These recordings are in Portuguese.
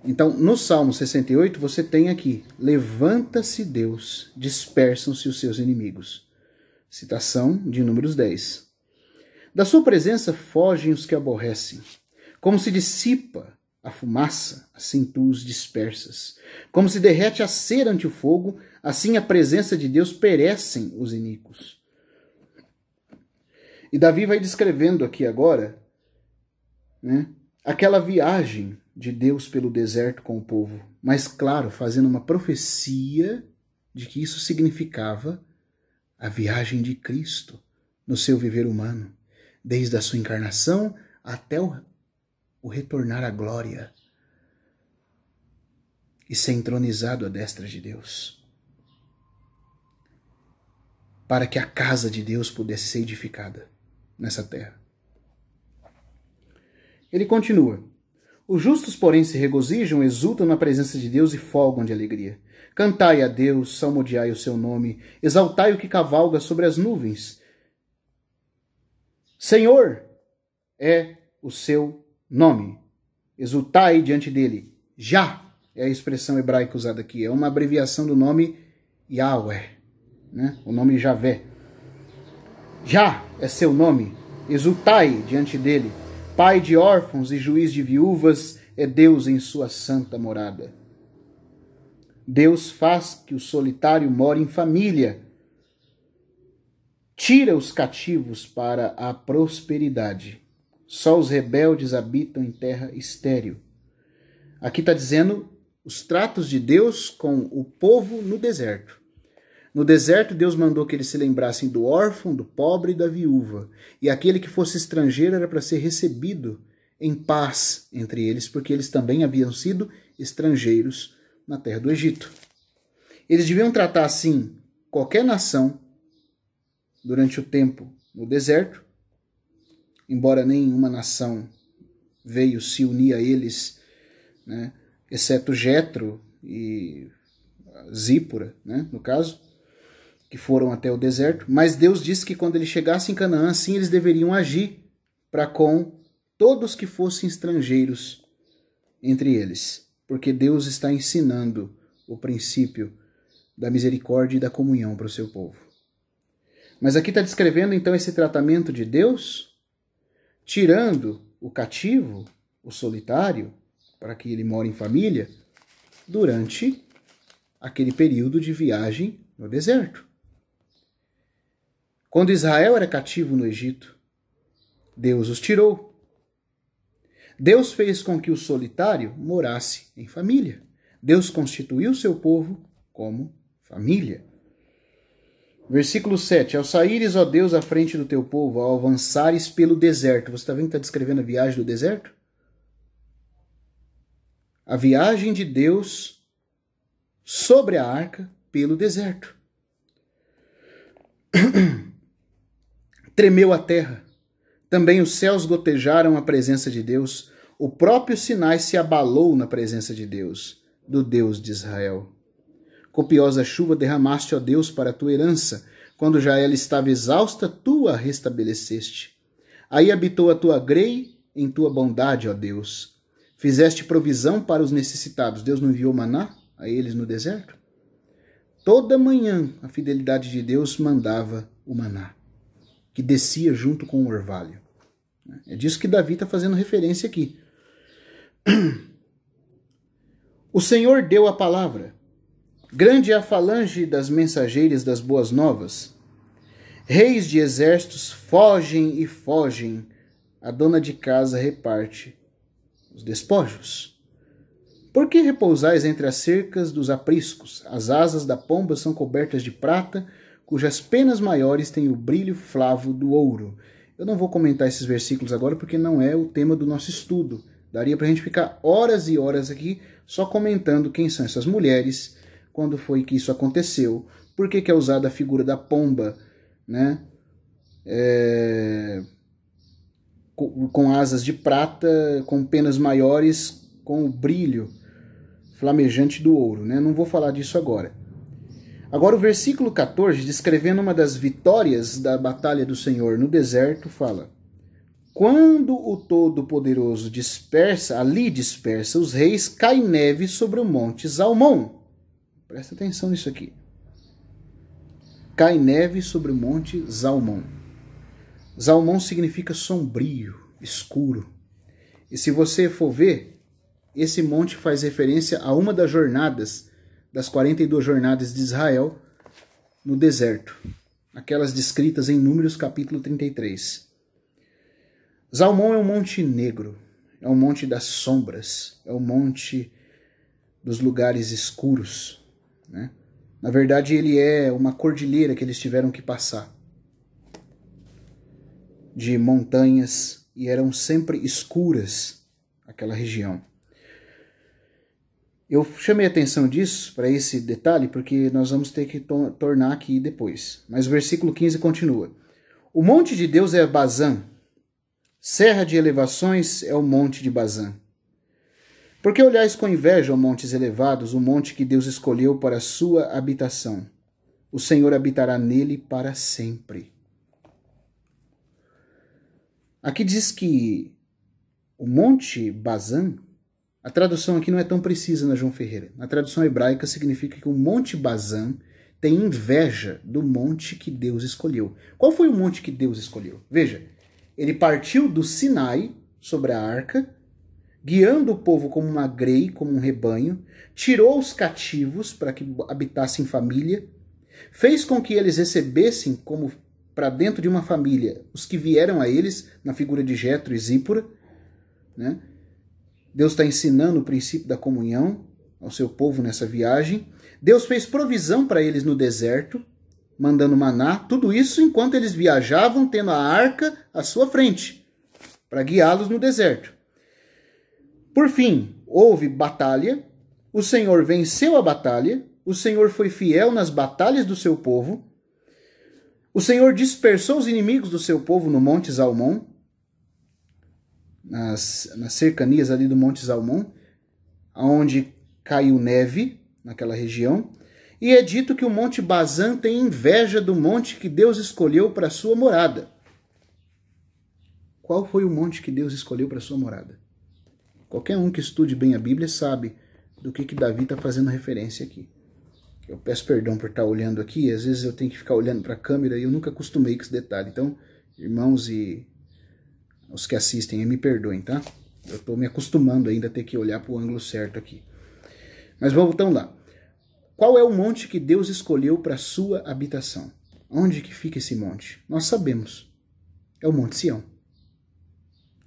Então, no Salmo 68, você tem aqui: levanta-se Deus, dispersam-se os seus inimigos. Citação de Números 10. Da sua presença fogem os que aborrecem. Como se dissipa a fumaça, assim tu os dispersas. Como se derrete a cera ante o fogo, assim a presença de Deus perecem os iníquos. E Davi vai descrevendo aqui agora, né, aquela viagem de Deus pelo deserto com o povo, mas claro, fazendo uma profecia de que isso significava a viagem de Cristo no seu viver humano, desde a sua encarnação até o retornar à glória e ser entronizado à destra de Deus, para que a casa de Deus pudesse ser edificada nessa terra. Ele continua: os justos, porém, se regozijam, exultam na presença de Deus e folgam de alegria. Cantai a Deus, salmodiai o seu nome, exaltai o que cavalga sobre as nuvens. Senhor é o seu nome. Exultai diante dele. Já é a expressão hebraica usada aqui. É uma abreviação do nome Yahweh, né? O nome Javé. Já é seu nome. Exultai diante dele. Pai de órfãos e juiz de viúvas é Deus em sua santa morada. Deus faz que o solitário more em família. Tira os cativos para a prosperidade. Só os rebeldes habitam em terra estéril. Aqui está dizendo os tratos de Deus com o povo no deserto. No deserto, Deus mandou que eles se lembrassem do órfão, do pobre e da viúva. E aquele que fosse estrangeiro era para ser recebido em paz entre eles, porque eles também haviam sido estrangeiros na terra do Egito. Eles deviam tratar assim qualquer nação durante o tempo no deserto, embora nenhuma nação veio se unir a eles, né, exceto Jetro e Zípora, né, no caso, que foram até o deserto, mas Deus disse que quando eles chegassem em Canaã, assim eles deveriam agir para com todos que fossem estrangeiros entre eles, porque Deus está ensinando o princípio da misericórdia e da comunhão para o seu povo. Mas aqui está descrevendo então esse tratamento de Deus, tirando o cativo, o solitário, para que ele more em família, durante aquele período de viagem no deserto. Quando Israel era cativo no Egito, Deus os tirou. Deus fez com que o solitário morasse em família. Deus constituiu seu povo como família. Versículo 7. Ao saíres, ó Deus, à frente do teu povo, ao avançares pelo deserto. Você está vendo que está descrevendo a viagem do deserto? A viagem de Deus sobre a arca pelo deserto. Tremeu a terra. Também os céus gotejaram a presença de Deus. O próprio Sinai se abalou na presença de Deus, do Deus de Israel. Copiosa chuva derramaste, ó Deus, para a tua herança. Quando já ela estava exausta, tu a restabeleceste. Aí habitou a tua grei em tua bondade, ó Deus. Fizeste provisão para os necessitados. Deus não enviou maná a eles no deserto? Toda manhã a fidelidade de Deus mandava o maná, que descia junto com o orvalho. É disso que Davi está fazendo referência aqui. O Senhor deu a palavra. Grande é a falange das mensageiras das boas novas. Reis de exércitos fogem e fogem. A dona de casa reparte os despojos. Por que repousais entre as cercas dos apriscos? As asas da pomba são cobertas de prata, cujas penas maiores têm o brilho flavo do ouro. Eu não vou comentar esses versículos agora porque não é o tema do nosso estudo. Daria para a gente ficar horas e horas aqui só comentando quem são essas mulheres, quando foi que isso aconteceu, por que é usada a figura da pomba, né? Com asas de prata, com penas maiores, com o brilho flamejante do ouro, né? Não vou falar disso agora. Agora o versículo 14, descrevendo uma das vitórias da batalha do Senhor no deserto, fala: Quando o Todo-Poderoso ali dispersa os reis, cai neve sobre o monte Zalmon. Presta atenção nisso aqui. Cai neve sobre o monte Zalmon. Zalmon significa sombrio, escuro. E se você for ver, esse monte faz referência a uma das jornadas, das 42 jornadas de Israel no deserto. Aquelas descritas em Números capítulo 33. Zalmon é um monte negro, é um monte das sombras, é um monte dos lugares escuros, né? Na verdade, ele é uma cordilheira que eles tiveram que passar, de montanhas, e eram sempre escuras aquela região. Eu chamei a atenção disso, para esse detalhe, porque nós vamos ter que tornar aqui depois. Mas o versículo 15 continua. O monte de Deus é Bazã, serra de elevações é o monte de Bazã. Por que olhais com inveja, ó montes elevados, o monte que Deus escolheu para a sua habitação? O Senhor habitará nele para sempre. Aqui diz que o monte Bazã, a tradução aqui não é tão precisa na João Ferreira. Na tradução hebraica significa que o monte Bazã tem inveja do monte que Deus escolheu. Qual foi o monte que Deus escolheu? Veja, ele partiu do Sinai sobre a arca, guiando o povo como uma grei, como um rebanho, tirou os cativos para que habitassem família, fez com que eles recebessem como para dentro de uma família os que vieram a eles, na figura de Jetro e Zípora, né? Deus está ensinando o princípio da comunhão ao seu povo nessa viagem. Deus fez provisão para eles no deserto, mandando maná, tudo isso enquanto eles viajavam, tendo a arca à sua frente, para guiá-los no deserto. Por fim, houve batalha, o Senhor venceu a batalha, o Senhor foi fiel nas batalhas do seu povo, o Senhor dispersou os inimigos do seu povo no Monte Zalmon, nas cercanias ali do Monte Zalmon, onde caiu neve naquela região, e é dito que o Monte Bazã tem inveja do monte que Deus escolheu para sua morada. Qual foi o monte que Deus escolheu para sua morada? Qualquer um que estude bem a Bíblia sabe do que Davi está fazendo referência aqui. Eu peço perdão por estar olhando aqui, às vezes eu tenho que ficar olhando para a câmera e eu nunca acostumei com esse detalhe. Então, irmãos e os que assistem, me perdoem, tá? Eu estou me acostumando ainda a ter que olhar para o ângulo certo aqui. Mas voltamos lá. Qual é o monte que Deus escolheu para sua habitação? Onde que fica esse monte? Nós sabemos. É o Monte Sião.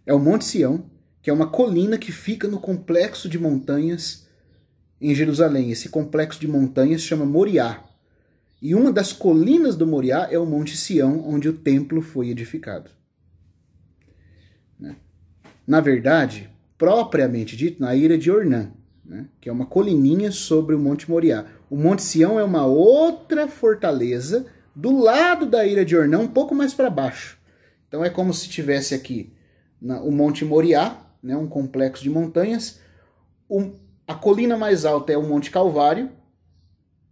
É o Monte Sião, que é uma colina que fica no complexo de montanhas em Jerusalém. Esse complexo de montanhas chama Moriá. E uma das colinas do Moriá é o Monte Sião, onde o templo foi edificado. Na verdade, propriamente dito, na Ira de Ornã, né, que é uma colininha sobre o Monte Moriá. O Monte Sião é uma outra fortaleza do lado da Ira de Ornã, um pouco mais para baixo. Então é como se tivesse aqui o Monte Moriá, né, um complexo de montanhas. A colina mais alta é o Monte Calvário.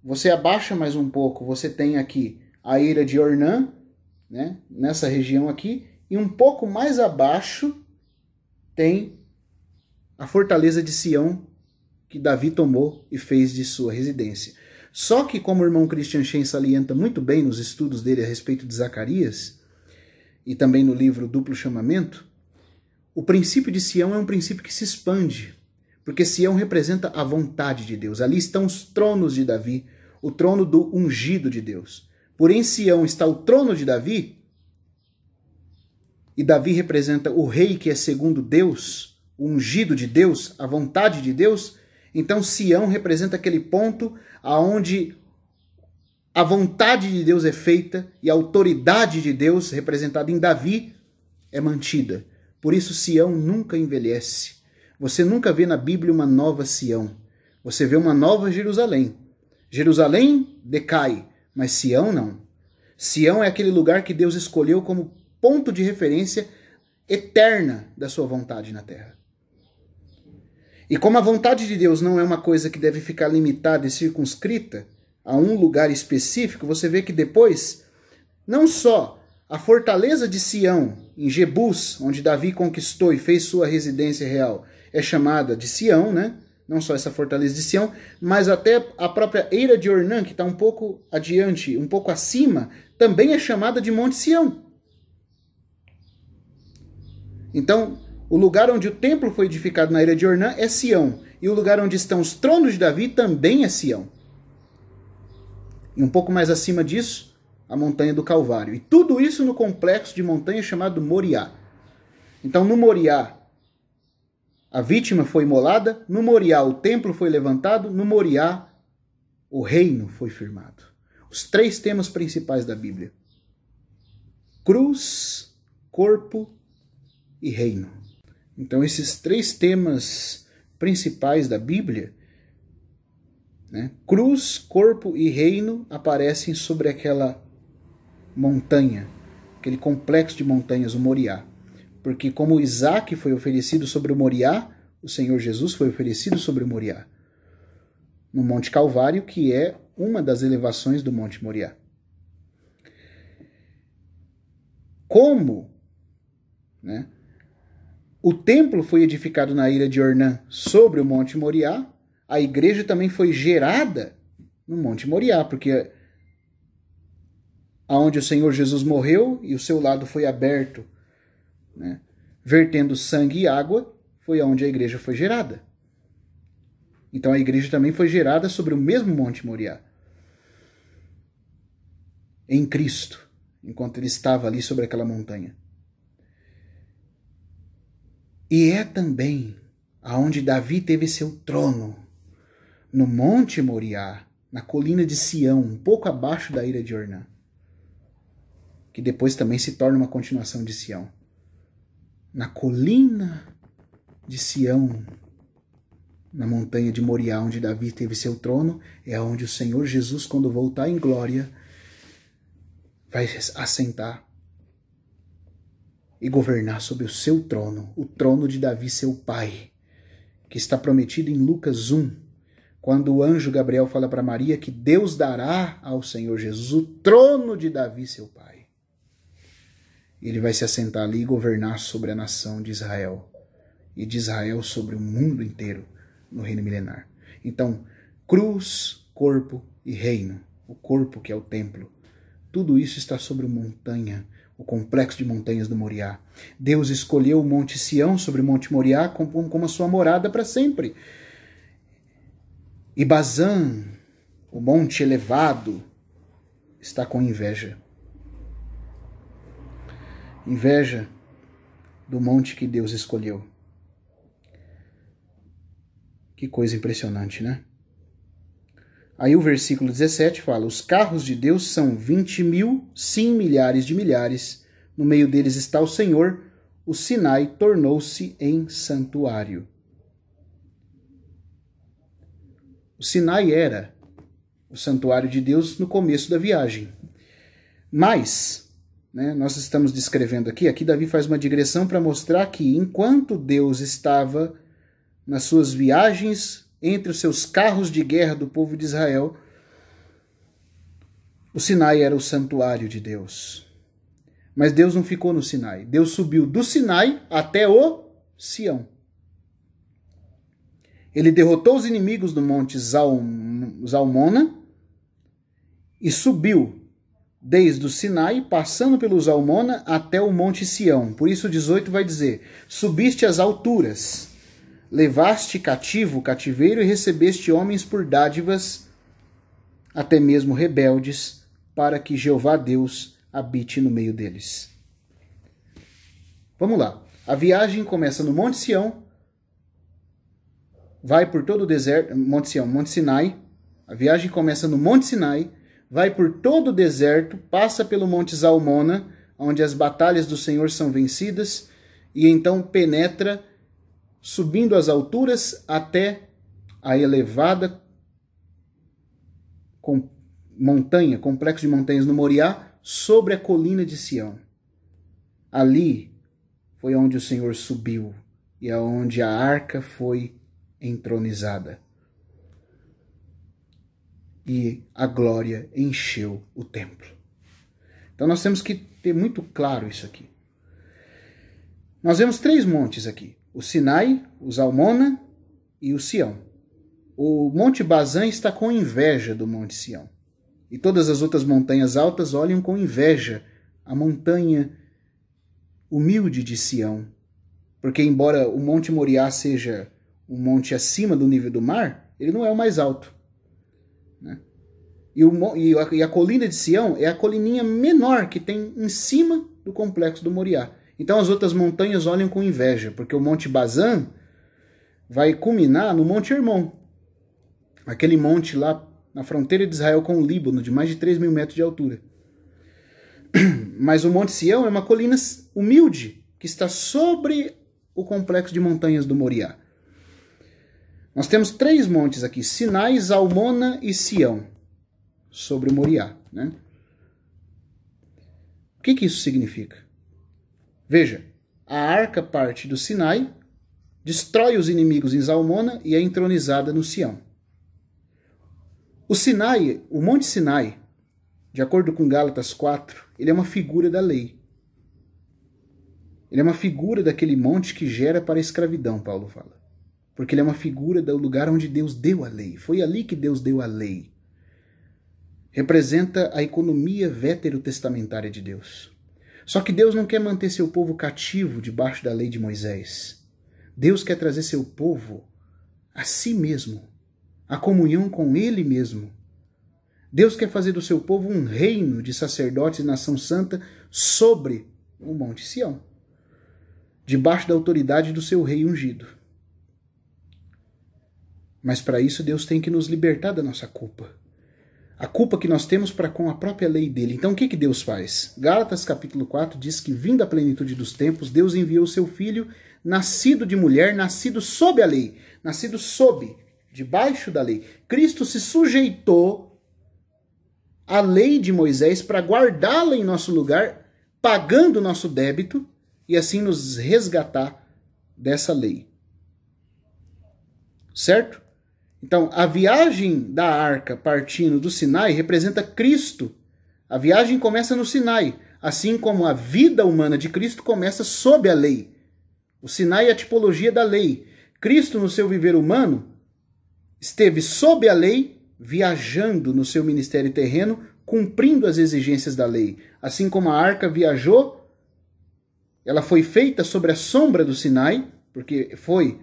Você abaixa mais um pouco, você tem aqui a Ira de Ornã, né, nessa região aqui, e um pouco mais abaixo tem a fortaleza de Sião, que Davi tomou e fez de sua residência. Só que, como o irmão Christian Shen salienta muito bem nos estudos dele a respeito de Zacarias, e também no livro Duplo Chamamento, o princípio de Sião é um princípio que se expande, porque Sião representa a vontade de Deus. Ali estão os tronos de Davi, o trono do ungido de Deus. Porém, Sião está o trono de Davi, e Davi representa o rei que é segundo Deus, o ungido de Deus, a vontade de Deus. Então Sião representa aquele ponto aonde a vontade de Deus é feita e a autoridade de Deus, representada em Davi, é mantida. Por isso Sião nunca envelhece. Você nunca vê na Bíblia uma nova Sião. Você vê uma nova Jerusalém. Jerusalém decai, mas Sião não. Sião é aquele lugar que Deus escolheu como ponto de referência eterna da sua vontade na terra. E como a vontade de Deus não é uma coisa que deve ficar limitada e circunscrita a um lugar específico, você vê que depois, não só a fortaleza de Sião, em Jebus, onde Davi conquistou e fez sua residência real, é chamada de Sião, né? Não só essa fortaleza de Sião, mas até a própria Eira de Ornã, que está um pouco adiante, um pouco acima, também é chamada de Monte Sião. Então, o lugar onde o templo foi edificado na Eira de Ornã é Sião, e o lugar onde estão os tronos de Davi também é Sião. E um pouco mais acima disso, a montanha do Calvário. E tudo isso no complexo de montanha chamado Moriá. Então, no Moriá, a vítima foi imolada, no Moriá o templo foi levantado, no Moriá o reino foi firmado. Os 3 temas principais da Bíblia: cruz, corpo e reino. Então esses 3 temas principais da Bíblia, né, cruz, corpo e reino, aparecem sobre aquela montanha, aquele complexo de montanhas, o Moriá. Porque como Isaac foi oferecido sobre o Moriá, o Senhor Jesus foi oferecido sobre o Moriá, no Monte Calvário, que é uma das elevações do Monte Moriá. Como, né, o templo foi edificado na Eira de Ornã sobre o Monte Moriá, a igreja também foi gerada no Monte Moriá, porque aonde o Senhor Jesus morreu e o seu lado foi aberto, né, vertendo sangue e água, foi onde a igreja foi gerada. Então a igreja também foi gerada sobre o mesmo Monte Moriá, em Cristo, enquanto ele estava ali sobre aquela montanha. E é também aonde Davi teve seu trono, no Monte Moriá, na colina de Sião, um pouco abaixo da Eira de Ornã, que depois também se torna uma continuação de Sião. Na colina de Sião, na montanha de Moriá, onde Davi teve seu trono, é onde o Senhor Jesus, quando voltar em glória, vai assentar e governar sobre o seu trono, o trono de Davi, seu pai, que está prometido em Lucas 1, quando o anjo Gabriel fala para Maria que Deus dará ao Senhor Jesus o trono de Davi, seu pai. Ele vai se assentar ali e governar sobre a nação de Israel, e de Israel sobre o mundo inteiro, no reino milenar. Então, cruz, corpo e reino, o corpo que é o templo, tudo isso está sobre uma montanha, o complexo de montanhas do Moriá. Deus escolheu o Monte Sião sobre o Monte Moriá como a sua morada para sempre. E Bazã, o monte elevado, está com inveja. Inveja do monte que Deus escolheu. Que coisa impressionante, né? Aí o versículo 17 fala: os carros de Deus são 20.000, sim, milhares de milhares. No meio deles está o Senhor. O Sinai tornou-se em santuário. O Sinai era o santuário de Deus no começo da viagem. Mas, né, nós estamos descrevendo aqui Davi faz uma digressão para mostrar que enquanto Deus estava nas suas viagens entre os seus carros de guerra do povo de Israel, o Sinai era o santuário de Deus. Mas Deus não ficou no Sinai. Deus subiu do Sinai até o Sião. Ele derrotou os inimigos do monte Zalmona e subiu desde o Sinai, passando pelo Zalmona até o monte Sião. Por isso o 18 vai dizer: subiste às alturas, levaste cativo o cativeiro e recebeste homens por dádivas, até mesmo rebeldes, para que Jeová Deus habite no meio deles. Vamos lá. A viagem começa no Monte Sião, vai por todo o deserto, Monte Sião, Monte Sinai. A viagem começa no Monte Sinai, vai por todo o deserto, passa pelo Monte Zalmona, onde as batalhas do Senhor são vencidas, e então penetra, subindo as alturas até a elevada montanha, complexo de montanhas no Moriá, sobre a colina de Sião. Ali foi onde o Senhor subiu e aonde a arca foi entronizada. E a glória encheu o templo. Então nós temos que ter muito claro isso aqui. Nós vemos 3 montes aqui: o Sinai, o Zalmona e o Sião. O Monte Bazã está com inveja do Monte Sião. E todas as outras montanhas altas olham com inveja a montanha humilde de Sião. Porque embora o Monte Moriá seja um monte acima do nível do mar, ele não é o mais alto. Né? E a colina de Sião é a colininha menor que tem em cima do complexo do Moriá. Então as outras montanhas olham com inveja, porque o Monte Bazã vai culminar no Monte Hermon. Aquele monte lá na fronteira de Israel com o Líbano, de mais de 3.000 metros de altura. Mas o Monte Sião é uma colina humilde, que está sobre o complexo de montanhas do Moriá. Nós temos 3 montes aqui: Sinai, Zalmona e Sião, sobre o Moriá. Né? O que isso significa? Veja, a arca parte do Sinai, destrói os inimigos em Zalmona e é entronizada no Sião. O Sinai, o Monte Sinai, de acordo com Gálatas 4, ele é uma figura da lei. Ele é uma figura daquele monte que gera para a escravidão, Paulo fala. Porque ele é uma figura do lugar onde Deus deu a lei. Foi ali que Deus deu a lei. Representa a economia veterotestamentária de Deus. Só que Deus não quer manter seu povo cativo debaixo da lei de Moisés. Deus quer trazer seu povo a si mesmo, a comunhão com Ele mesmo. Deus quer fazer do seu povo um reino de sacerdotes e nação santa sobre o Monte Sião, debaixo da autoridade do seu rei ungido. Mas para isso Deus tem que nos libertar da nossa culpa. A culpa que nós temos para com a própria lei dele. Então o que Deus faz? Gálatas capítulo 4 diz que, vindo a plenitude dos tempos, Deus enviou o seu filho, nascido de mulher, nascido sob a lei, nascido sob, debaixo da lei. Cristo se sujeitou à lei de Moisés para guardá-la em nosso lugar, pagando o nosso débito e assim nos resgatar dessa lei. Certo? Então, a viagem da arca partindo do Sinai representa Cristo. A viagem começa no Sinai, assim como a vida humana de Cristo começa sob a lei. O Sinai é a tipologia da lei. Cristo, no seu viver humano, esteve sob a lei, viajando no seu ministério terreno, cumprindo as exigências da lei. Assim como a arca viajou, ela foi feita sobre a sombra do Sinai, porque foi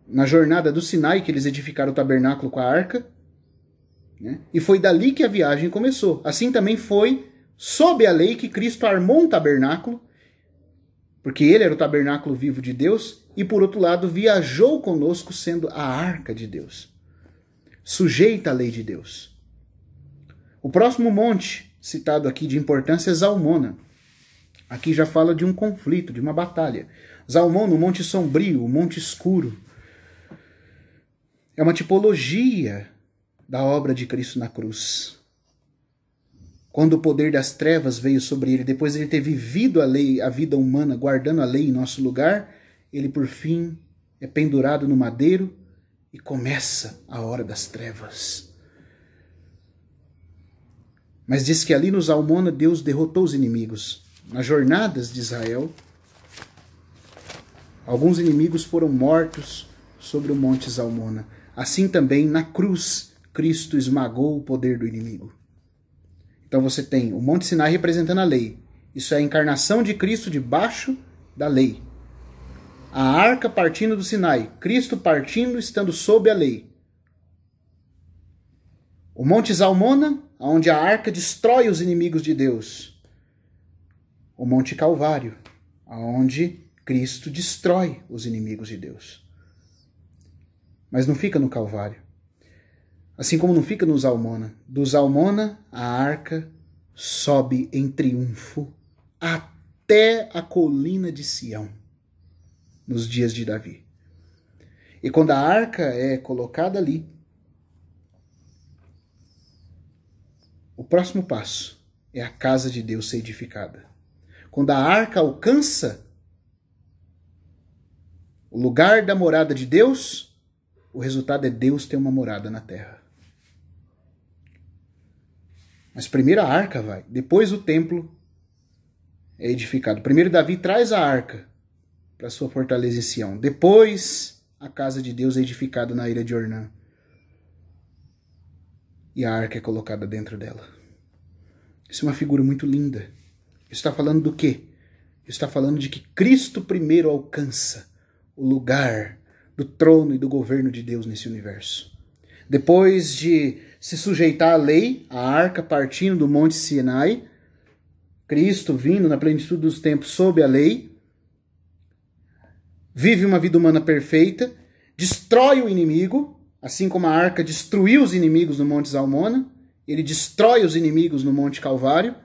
na jornada do Sinai que eles edificaram o tabernáculo com a arca, né? E foi dali que a viagem começou. Assim também foi sob a lei que Cristo armou um tabernáculo, porque ele era o tabernáculo vivo de Deus, e por outro lado viajou conosco sendo a arca de Deus, sujeita à lei de Deus. O próximo monte citado aqui de importância é Zalmona. Aqui já fala de um conflito, de uma batalha. Zalmona, o monte sombrio, o monte escuro, é uma tipologia da obra de Cristo na cruz. Quando o poder das trevas veio sobre ele, depois de ele ter vivido a lei, a vida humana, guardando a lei em nosso lugar, ele por fim é pendurado no madeiro e começa a hora das trevas. Mas diz que ali no Zalmona Deus derrotou os inimigos. Nas jornadas de Israel, alguns inimigos foram mortos sobre o monte Zalmona. Assim também, na cruz, Cristo esmagou o poder do inimigo. Então você tem o Monte Sinai representando a lei. Isso é a encarnação de Cristo debaixo da lei. A arca partindo do Sinai, Cristo partindo, estando sob a lei. O Monte Zalmona, onde a arca destrói os inimigos de Deus. O Monte Calvário, onde Cristo destrói os inimigos de Deus. Mas não fica no Calvário. Assim como não fica no Zalmona. Do Zalmona, a arca sobe em triunfo até a colina de Sião, nos dias de Davi. E quando a arca é colocada ali, o próximo passo é a casa de Deus ser edificada. Quando a arca alcança o lugar da morada de Deus, o resultado é Deus ter uma morada na terra. Mas primeiro a arca vai, depois o templo é edificado. Primeiro Davi traz a arca para sua fortaleza em Sião. Depois a casa de Deus é edificada na ilha de Ornã. E a arca é colocada dentro dela. Isso é uma figura muito linda. Isso está falando do quê? Isso está falando de que Cristo primeiro alcança o lugar do trono e do governo de Deus nesse universo. Depois de se sujeitar à lei, a arca partindo do Monte Sinai, Cristo vindo na plenitude dos tempos sob a lei, vive uma vida humana perfeita, destrói o inimigo, assim como a arca destruiu os inimigos no Monte Zalmona, ele destrói os inimigos no Monte Calvário,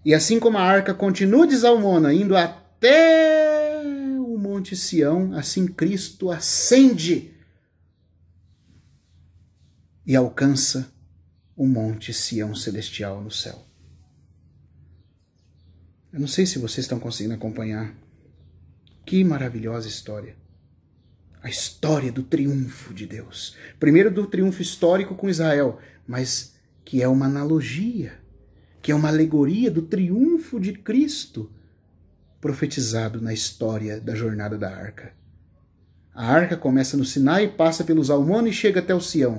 e assim como a arca continua de Zalmona, indo até o Monte Sião, assim Cristo ascende e alcança o Monte Sião celestial no céu. Eu não sei se vocês estão conseguindo acompanhar. Que maravilhosa história. A história do triunfo de Deus. Primeiro do triunfo histórico com Israel, mas que é uma analogia, que é uma alegoria do triunfo de Cristo profetizado na história da jornada da arca. A arca começa no Sinai, passa pelos Zalmona e chega até o Sião.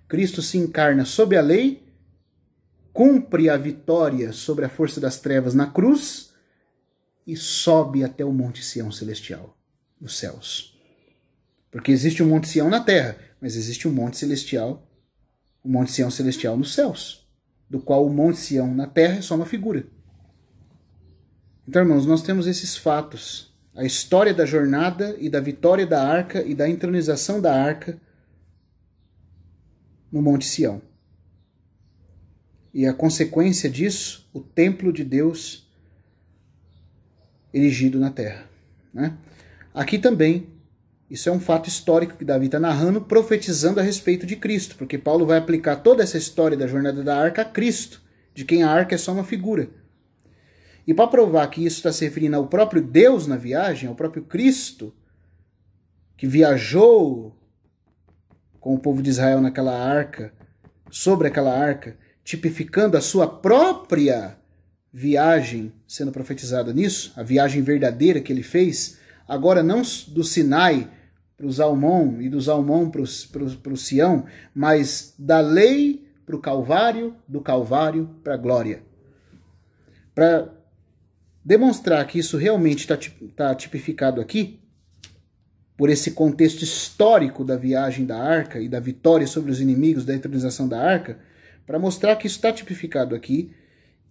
Cristo se encarna sob a lei, cumpre a vitória sobre a força das trevas na cruz e sobe até o Monte Sião celestial, nos céus. Porque existe um Monte Sião na terra, mas existe um Monte celestial, o Monte Sião celestial nos céus, do qual o Monte Sião na terra é só uma figura. Então, irmãos, nós temos esses fatos. A história da jornada e da vitória da arca e da entronização da arca no Monte Sião. E a consequência disso, o templo de Deus erigido na terra. Né? Aqui também, isso é um fato histórico que Davi está narrando, profetizando a respeito de Cristo, porque Paulo vai aplicar toda essa história da jornada da arca a Cristo, de quem a arca é só uma figura. E para provar que isso está se referindo ao próprio Deus na viagem, ao próprio Cristo, que viajou com o povo de Israel naquela arca, sobre aquela arca, tipificando a sua própria viagem sendo profetizada nisso, a viagem verdadeira que ele fez, agora não do Sinai para o Zalmon e do Zalmon para o Sião, mas da lei para o Calvário, do Calvário para a glória. Para demonstrar que isso realmente está tipificado aqui, por esse contexto histórico da viagem da arca e da vitória sobre os inimigos, da eternização da arca, para mostrar que isso está tipificado aqui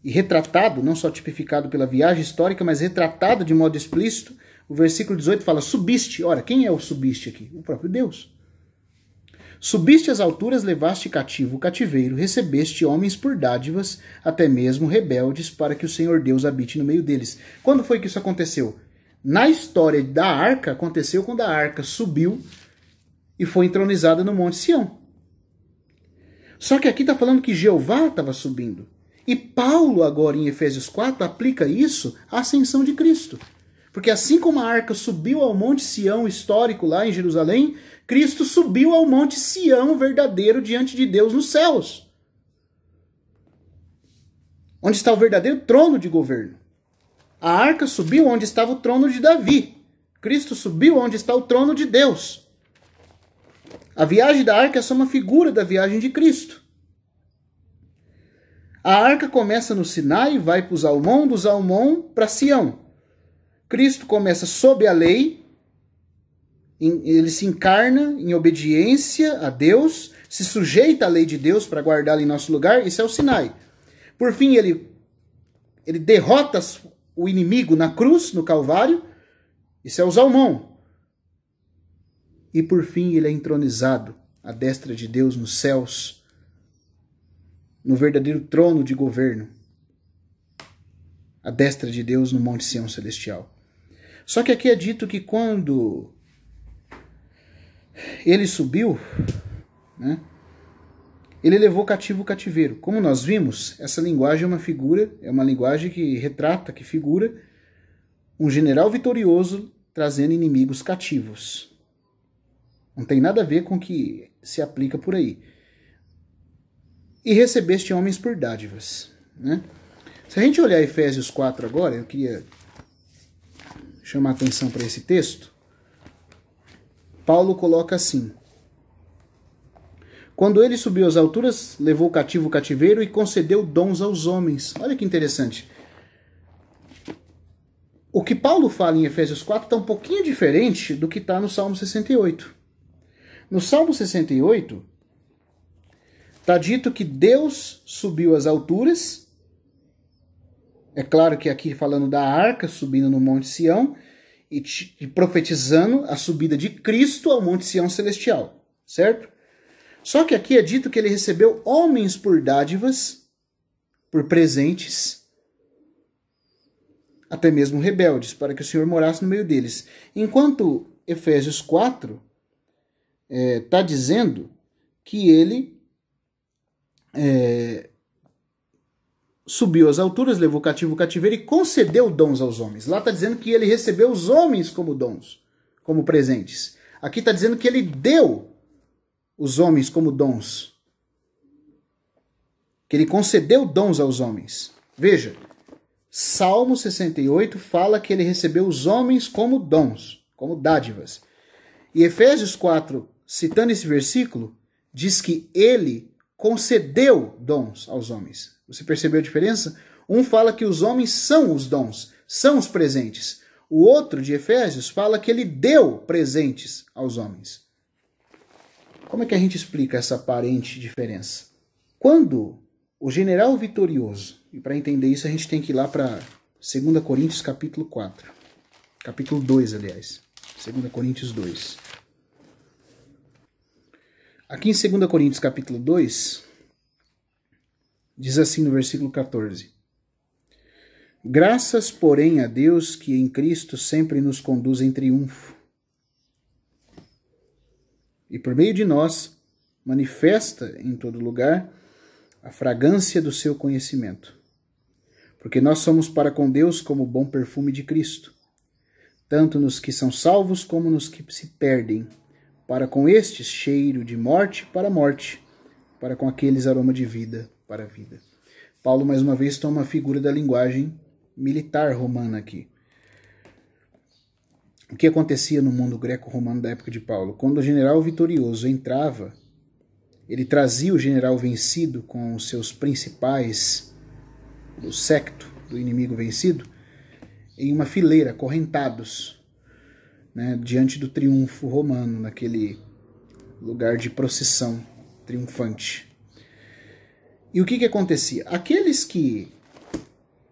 e retratado, não só tipificado pela viagem histórica, mas retratado de modo explícito. O versículo 18 fala, subiste. Ora, quem é o subiste aqui? O próprio Deus. Subiste às alturas, levaste cativo o cativeiro, recebeste homens por dádivas, até mesmo rebeldes, para que o Senhor Deus habite no meio deles. Quando foi que isso aconteceu? Na história da arca, aconteceu quando a arca subiu e foi entronizada no Monte Sião. Só que aqui está falando que Jeová estava subindo. E Paulo, agora em Efésios 4, aplica isso à ascensão de Cristo. Porque assim como a arca subiu ao Monte Sião histórico lá em Jerusalém, Cristo subiu ao Monte Sião verdadeiro diante de Deus nos céus. Onde está o verdadeiro trono de governo. A arca subiu onde estava o trono de Davi. Cristo subiu onde está o trono de Deus. A viagem da arca é só uma figura da viagem de Cristo. A arca começa no Sinai, vai para o Zalmon, do Zalmon para Sião. Cristo começa sob a lei, ele se encarna em obediência a Deus, se sujeita à lei de Deus para guardá-la em nosso lugar, isso é o Sinai. Por fim, ele derrota o inimigo na cruz, no Calvário, isso é o Zalmon. E por fim ele é entronizado à destra de Deus nos céus, no verdadeiro trono de governo, à destra de Deus no Monte Sião celestial. Só que aqui é dito que quando ele subiu, né, ele levou cativo o cativeiro. Como nós vimos, essa linguagem é uma figura, é uma linguagem que retrata, que figura um general vitorioso trazendo inimigos cativos. Não tem nada a ver com o que se aplica por aí. e recebeste homens por dádivas. Né? Se a gente olhar Efésios 4 agora, eu queria chamar a atenção para esse texto. Paulo coloca assim: quando ele subiu às alturas, levou cativo o cativeiro e concedeu dons aos homens. Olha que interessante. O que Paulo fala em Efésios 4 está um pouquinho diferente do que está no Salmo 68. No Salmo 68, está dito que Deus subiu às alturas. É claro que aqui falando da arca subindo no Monte Sião e profetizando a subida de Cristo ao Monte Sião celestial, certo? Só que aqui é dito que ele recebeu homens por dádivas, por presentes, até mesmo rebeldes, para que o Senhor morasse no meio deles. Enquanto Efésios 4 está dizendo que ele subiu às alturas, levou cativo o cativeiro e concedeu dons aos homens. Lá está dizendo que ele recebeu os homens como dons, como presentes. Aqui está dizendo que ele deu os homens como dons. Que ele concedeu dons aos homens. Veja, Salmo 68 fala que ele recebeu os homens como dons, como dádivas. E Efésios 4, citando esse versículo, diz que ele concedeu dons aos homens. Você percebeu a diferença? Um fala que os homens são os dons, são os presentes. O outro, de Efésios, fala que ele deu presentes aos homens. Como é que a gente explica essa aparente diferença? Quando o general vitorioso, e para entender isso a gente tem que ir lá para 2 Coríntios capítulo 4. Capítulo 2, aliás. 2 Coríntios 2. Aqui em 2 Coríntios capítulo 2, diz assim no versículo 14: graças, porém, a Deus que em Cristo sempre nos conduz em triunfo, e por meio de nós manifesta em todo lugar a fragrância do seu conhecimento. Porque nós somos para com Deus como o bom perfume de Cristo, tanto nos que são salvos como nos que se perdem. Para com estes, cheiro de morte para a morte, para com aqueles, aroma de vida para a vida. Paulo, mais uma vez, toma a figura da linguagem militar romana aqui. O que acontecia no mundo greco-romano da época de Paulo? Quando o general vitorioso entrava, ele trazia o general vencido com os seus principais, do séquito do inimigo vencido, em uma fileira, acorrentados, né, diante do triunfo romano, naquele lugar de procissão triunfante. E o que acontecia? Aqueles que,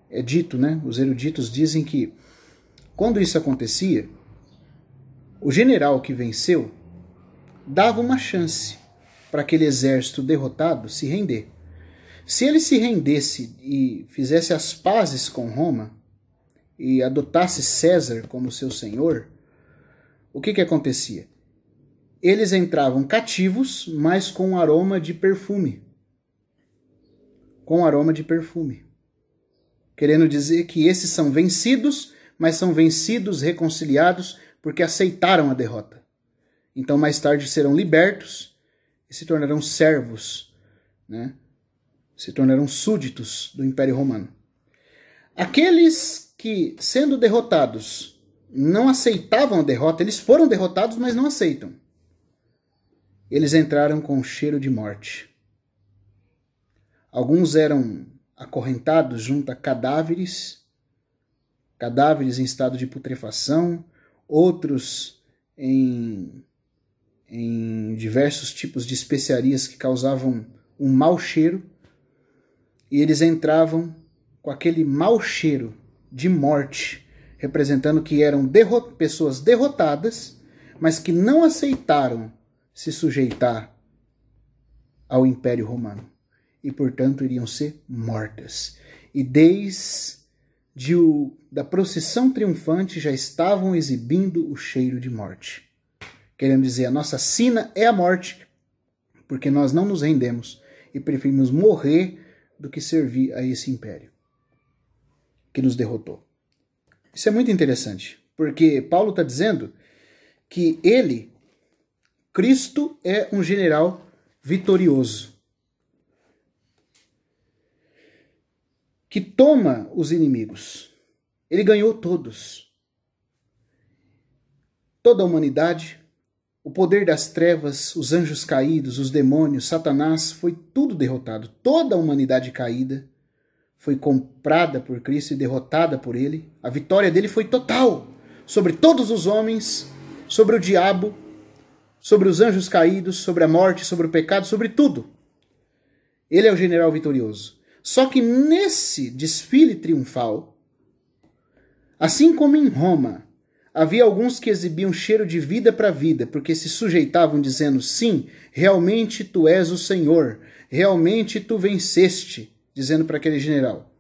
é dito, né, os eruditos dizem que, quando isso acontecia, o general que venceu dava uma chance para aquele exército derrotado se render. Se ele se rendesse e fizesse as pazes com Roma e adotasse César como seu senhor, o que acontecia? Eles entravam cativos, mas com aroma de perfume. Com aroma de perfume. Querendo dizer que esses são vencidos, mas são vencidos, reconciliados, porque aceitaram a derrota. Então mais tarde serão libertos e se tornarão servos, né? Se tornarão súditos do Império Romano. Aqueles que, sendo derrotados, não aceitavam a derrota, eles foram derrotados, mas não aceitam. Eles entraram com cheiro de morte. Alguns eram acorrentados junto a cadáveres em estado de putrefação, outros em diversos tipos de especiarias que causavam um mau cheiro, e eles entravam com aquele mau cheiro de morte, representando que eram pessoas derrotadas, mas que não aceitaram se sujeitar ao Império Romano, e portanto iriam ser mortas. E desde da procissão triunfante já estavam exibindo o cheiro de morte. Querendo dizer, a nossa sina é a morte, porque nós não nos rendemos e preferimos morrer do que servir a esse império que nos derrotou. Isso é muito interessante, porque Paulo está dizendo que ele, Cristo, é um general vitorioso. que toma os inimigos. Ele ganhou todos. Toda a humanidade, o poder das trevas, os anjos caídos, os demônios, Satanás, foi tudo derrotado. Toda a humanidade caída foi comprada por Cristo e derrotada por ele. A vitória dele foi total sobre todos os homens, sobre o diabo, sobre os anjos caídos, sobre a morte, sobre o pecado, sobre tudo. Ele é o general vitorioso. Só que nesse desfile triunfal, assim como em Roma, havia alguns que exibiam cheiro de vida para vida, porque se sujeitavam dizendo, sim, realmente tu és o Senhor, realmente tu venceste, dizendo para aquele general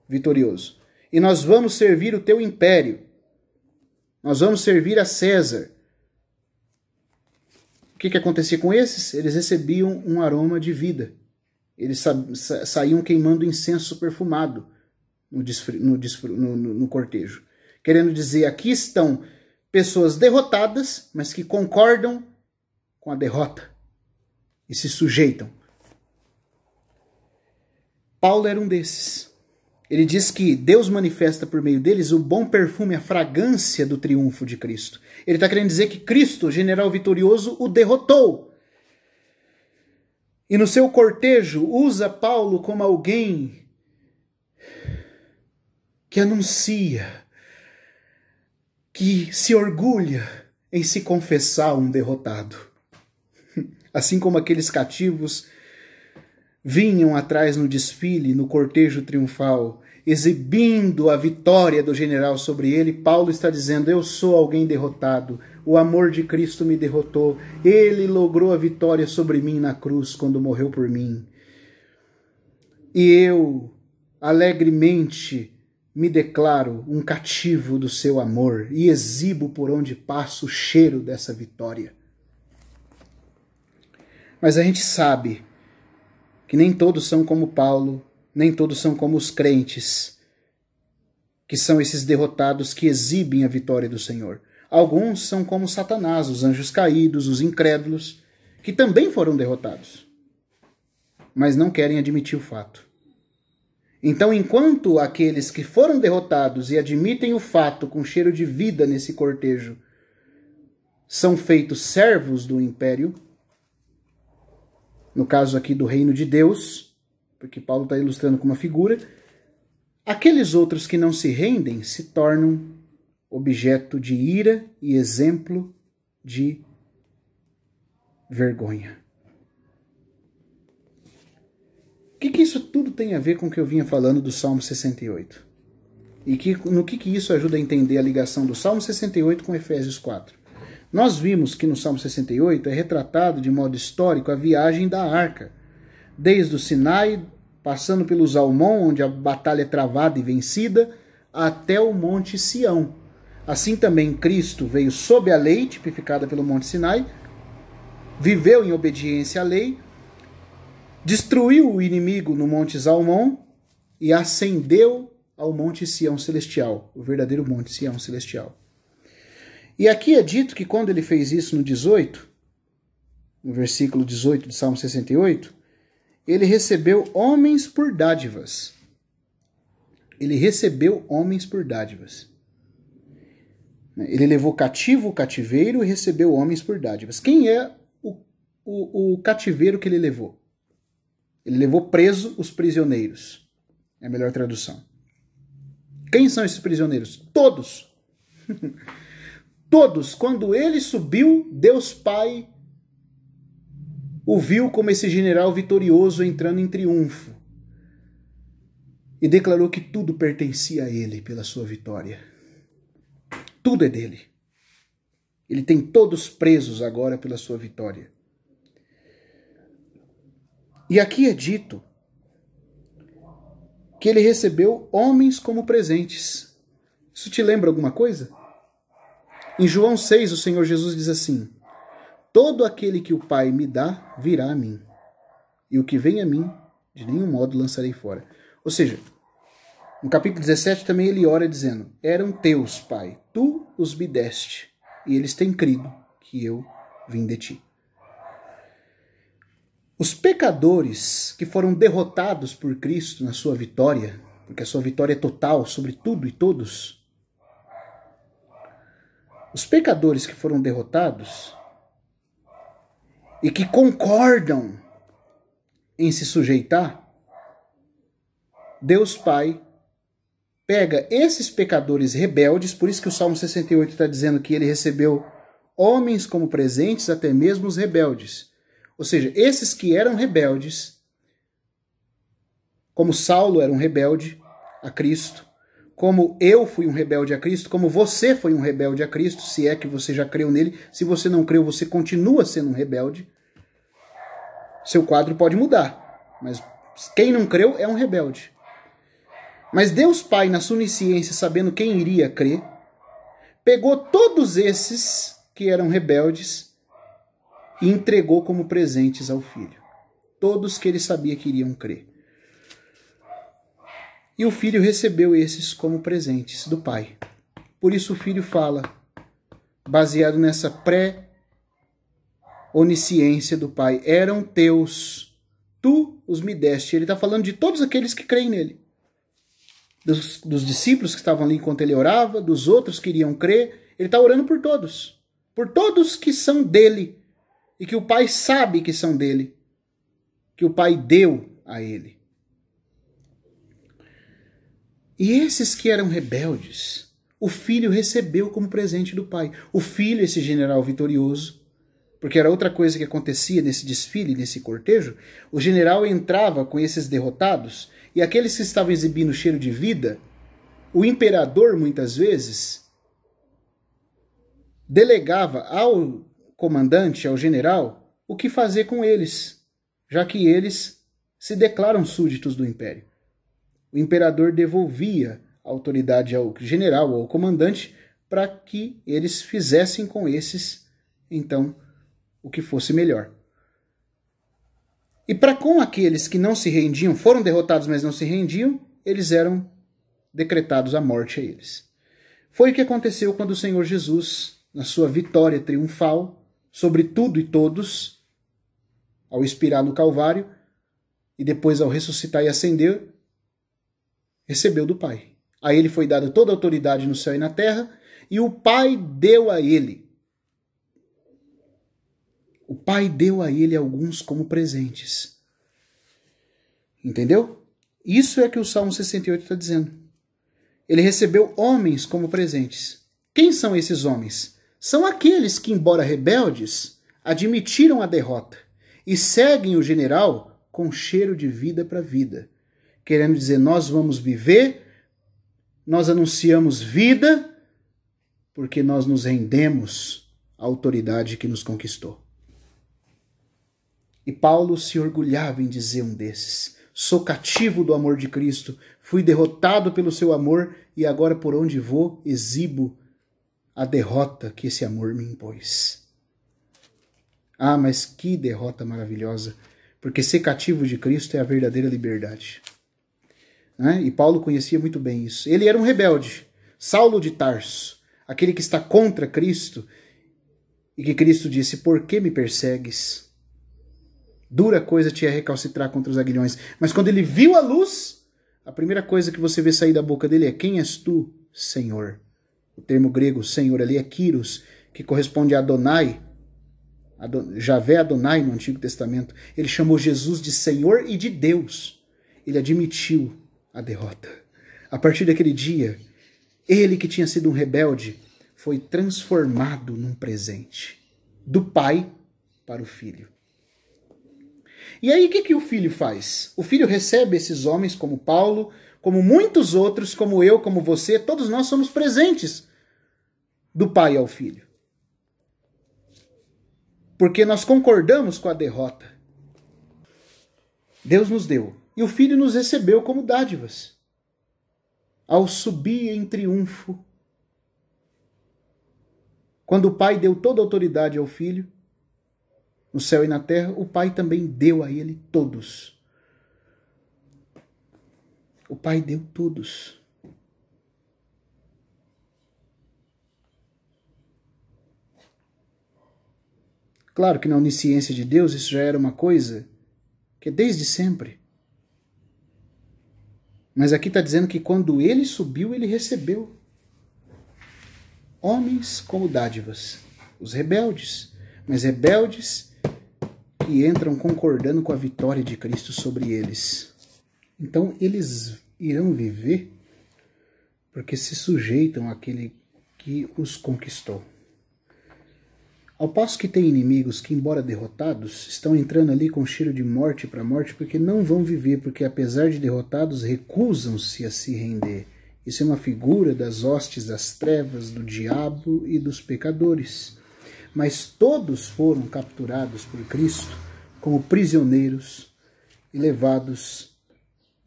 vitorioso. E nós vamos servir o teu império. Nós vamos servir a César. O que acontecia com esses? Eles recebiam um aroma de vida. Eles saíam queimando incenso perfumado no cortejo. Querendo dizer, aqui estão pessoas derrotadas, mas que concordam com a derrota e se sujeitam. Paulo era um desses. Ele diz que Deus manifesta por meio deles o bom perfume, a fragrância do triunfo de Cristo. Ele está querendo dizer que Cristo, general vitorioso, o derrotou. E no seu cortejo usa Paulo como alguém que anuncia, que se orgulha em se confessar um derrotado. Assim como aqueles cativos vinham atrás no desfile, no cortejo triunfal, exibindo a vitória do general sobre ele, Paulo está dizendo, eu sou alguém derrotado, o amor de Cristo me derrotou, ele logrou a vitória sobre mim na cruz quando morreu por mim. E eu, alegremente, me declaro um cativo do seu amor e exibo por onde passo o cheiro dessa vitória. Mas a gente sabe que nem todos são como Paulo, nem todos são como os crentes, que são esses derrotados que exibem a vitória do Senhor. Alguns são como Satanás, os anjos caídos, os incrédulos, que também foram derrotados, mas não querem admitir o fato. Então, enquanto aqueles que foram derrotados e admitem o fato com cheiro de vida nesse cortejo são feitos servos do império, no caso aqui do reino de Deus, porque Paulo está ilustrando com uma figura, aqueles outros que não se rendem se tornam objeto de ira e exemplo de vergonha. O que isso tudo tem a ver com o que eu vinha falando do Salmo 68? E no que isso ajuda a entender a ligação do Salmo 68 com Efésios 4? Nós vimos que no Salmo 68 é retratado de modo histórico a viagem da arca, desde o Sinai, passando pelo Zalmon, onde a batalha é travada e vencida, até o Monte Sião. Assim também Cristo veio sob a lei, tipificada pelo Monte Sinai, viveu em obediência à lei, destruiu o inimigo no Monte Zalmon e ascendeu ao Monte Sião Celestial, o verdadeiro Monte Sião Celestial. E aqui é dito que quando ele fez isso no 18, no versículo 18 de Salmo 68, ele recebeu homens por dádivas. Ele recebeu homens por dádivas. Ele levou cativo o cativeiro e recebeu homens por dádivas. Quem é o cativeiro que ele levou? Ele levou preso os prisioneiros. É a melhor tradução. Quem são esses prisioneiros? Todos. Todos. Quando ele subiu, Deus Pai o viu como esse general vitorioso entrando em triunfo. E declarou que tudo pertencia a ele pela sua vitória. Tudo é dele. Ele tem todos presos agora pela sua vitória. E aqui é dito que ele recebeu homens como presentes. Isso te lembra alguma coisa? Em João 6, o Senhor Jesus diz assim: todo aquele que o Pai me dá, virá a mim. E o que vem a mim, de nenhum modo lançarei fora. Ou seja, no capítulo 17 também ele ora dizendo: eram teus, Pai, tu os me deste, e eles têm crido que eu vim de ti. Os pecadores que foram derrotados por Cristo na sua vitória, porque a sua vitória é total sobre tudo e todos. Os pecadores que foram derrotados e que concordam em se sujeitar, Deus Pai pega esses pecadores rebeldes, por isso que o Salmo 68 está dizendo que ele recebeu homens como presentes, até mesmo os rebeldes. Ou seja, esses que eram rebeldes, como Saulo era um rebelde a Cristo, como eu fui um rebelde a Cristo, como você foi um rebelde a Cristo, se é que você já creu nele. Se você não creu, você continua sendo um rebelde. Seu quadro pode mudar, mas quem não creu é um rebelde. Mas Deus Pai, na sua onisciência, sabendo quem iria crer, pegou todos esses que eram rebeldes e entregou como presentes ao Filho. Todos que ele sabia que iriam crer. E o Filho recebeu esses como presentes do Pai. Por isso o Filho fala, baseado nessa pré-onisciência do Pai, eram teus, tu os me deste. Ele está falando de todos aqueles que creem nele. Dos discípulos que estavam ali enquanto ele orava, dos outros que iriam crer. Ele está orando por todos que são dele, e que o Pai sabe que são dele, que o Pai deu a ele. E esses que eram rebeldes, o Filho recebeu como presente do Pai. O Filho, esse general vitorioso, porque era outra coisa que acontecia nesse desfile, nesse cortejo, o general entrava com esses derrotados, e aqueles que estavam exibindo cheiro de vida, o imperador, muitas vezes, delegava ao comandante, ao general, o que fazer com eles, já que eles se declaram súditos do império. O imperador devolvia a autoridade ao general, ao comandante, para que eles fizessem com esses, então, o que fosse melhor. E para com aqueles que não se rendiam, foram derrotados, mas não se rendiam, eles eram decretados a morte a eles. Foi o que aconteceu quando o Senhor Jesus, na sua vitória triunfal sobre tudo e todos, ao expirar no Calvário, e depois ao ressuscitar e ascender, recebeu do Pai. A ele foi dada toda a autoridade no céu e na terra, e o Pai deu a ele. O Pai deu a ele alguns como presentes. Entendeu? Isso é que o Salmo 68 está dizendo. Ele recebeu homens como presentes. Quem são esses homens? São aqueles que, embora rebeldes, admitiram a derrota e seguem o general com cheiro de vida para vida. Querendo dizer, nós vamos viver, nós anunciamos vida, porque nós nos rendemos à autoridade que nos conquistou. E Paulo se orgulhava em dizer um desses: sou cativo do amor de Cristo, fui derrotado pelo seu amor e agora por onde vou exibo a derrota que esse amor me impôs. Ah, mas que derrota maravilhosa, porque ser cativo de Cristo é a verdadeira liberdade. E Paulo conhecia muito bem isso. Ele era um rebelde, Saulo de Tarso, aquele que está contra Cristo, e que Cristo disse: por que me persegues? Dura coisa te é recalcitrar contra os aguilhões. Mas quando ele viu a luz, a primeira coisa que você vê sair da boca dele é: quem és tu, Senhor? O termo grego Senhor ali é Kyrios, que corresponde a Adonai, Javé Adonai no Antigo Testamento. Ele chamou Jesus de Senhor e de Deus. Ele admitiu a derrota. A partir daquele dia, ele que tinha sido um rebelde foi transformado num presente do Pai para o Filho. E aí o que o Filho faz? O Filho recebe esses homens como Paulo, como muitos outros, como eu, como você, todos nós somos presentes do Pai ao Filho. Porque nós concordamos com a derrota. Deus nos deu. E o Filho nos recebeu como dádivas. Ao subir em triunfo, quando o Pai deu toda a autoridade ao Filho, no céu e na terra, o Pai também deu a ele todos. O Pai deu todos. Claro que na onisciência de Deus isso já era uma coisa que é desde sempre. Mas aqui está dizendo que quando ele subiu, ele recebeu homens como dádivas, os rebeldes, mas rebeldes que entram concordando com a vitória de Cristo sobre eles. Então eles irão viver porque se sujeitam àquele que os conquistou. Ao passo que tem inimigos que, embora derrotados, estão entrando ali com cheiro de morte para morte porque não vão viver, porque apesar de derrotados, recusam-se a se render. Isso é uma figura das hostes das trevas, do diabo e dos pecadores. Mas todos foram capturados por Cristo como prisioneiros e levados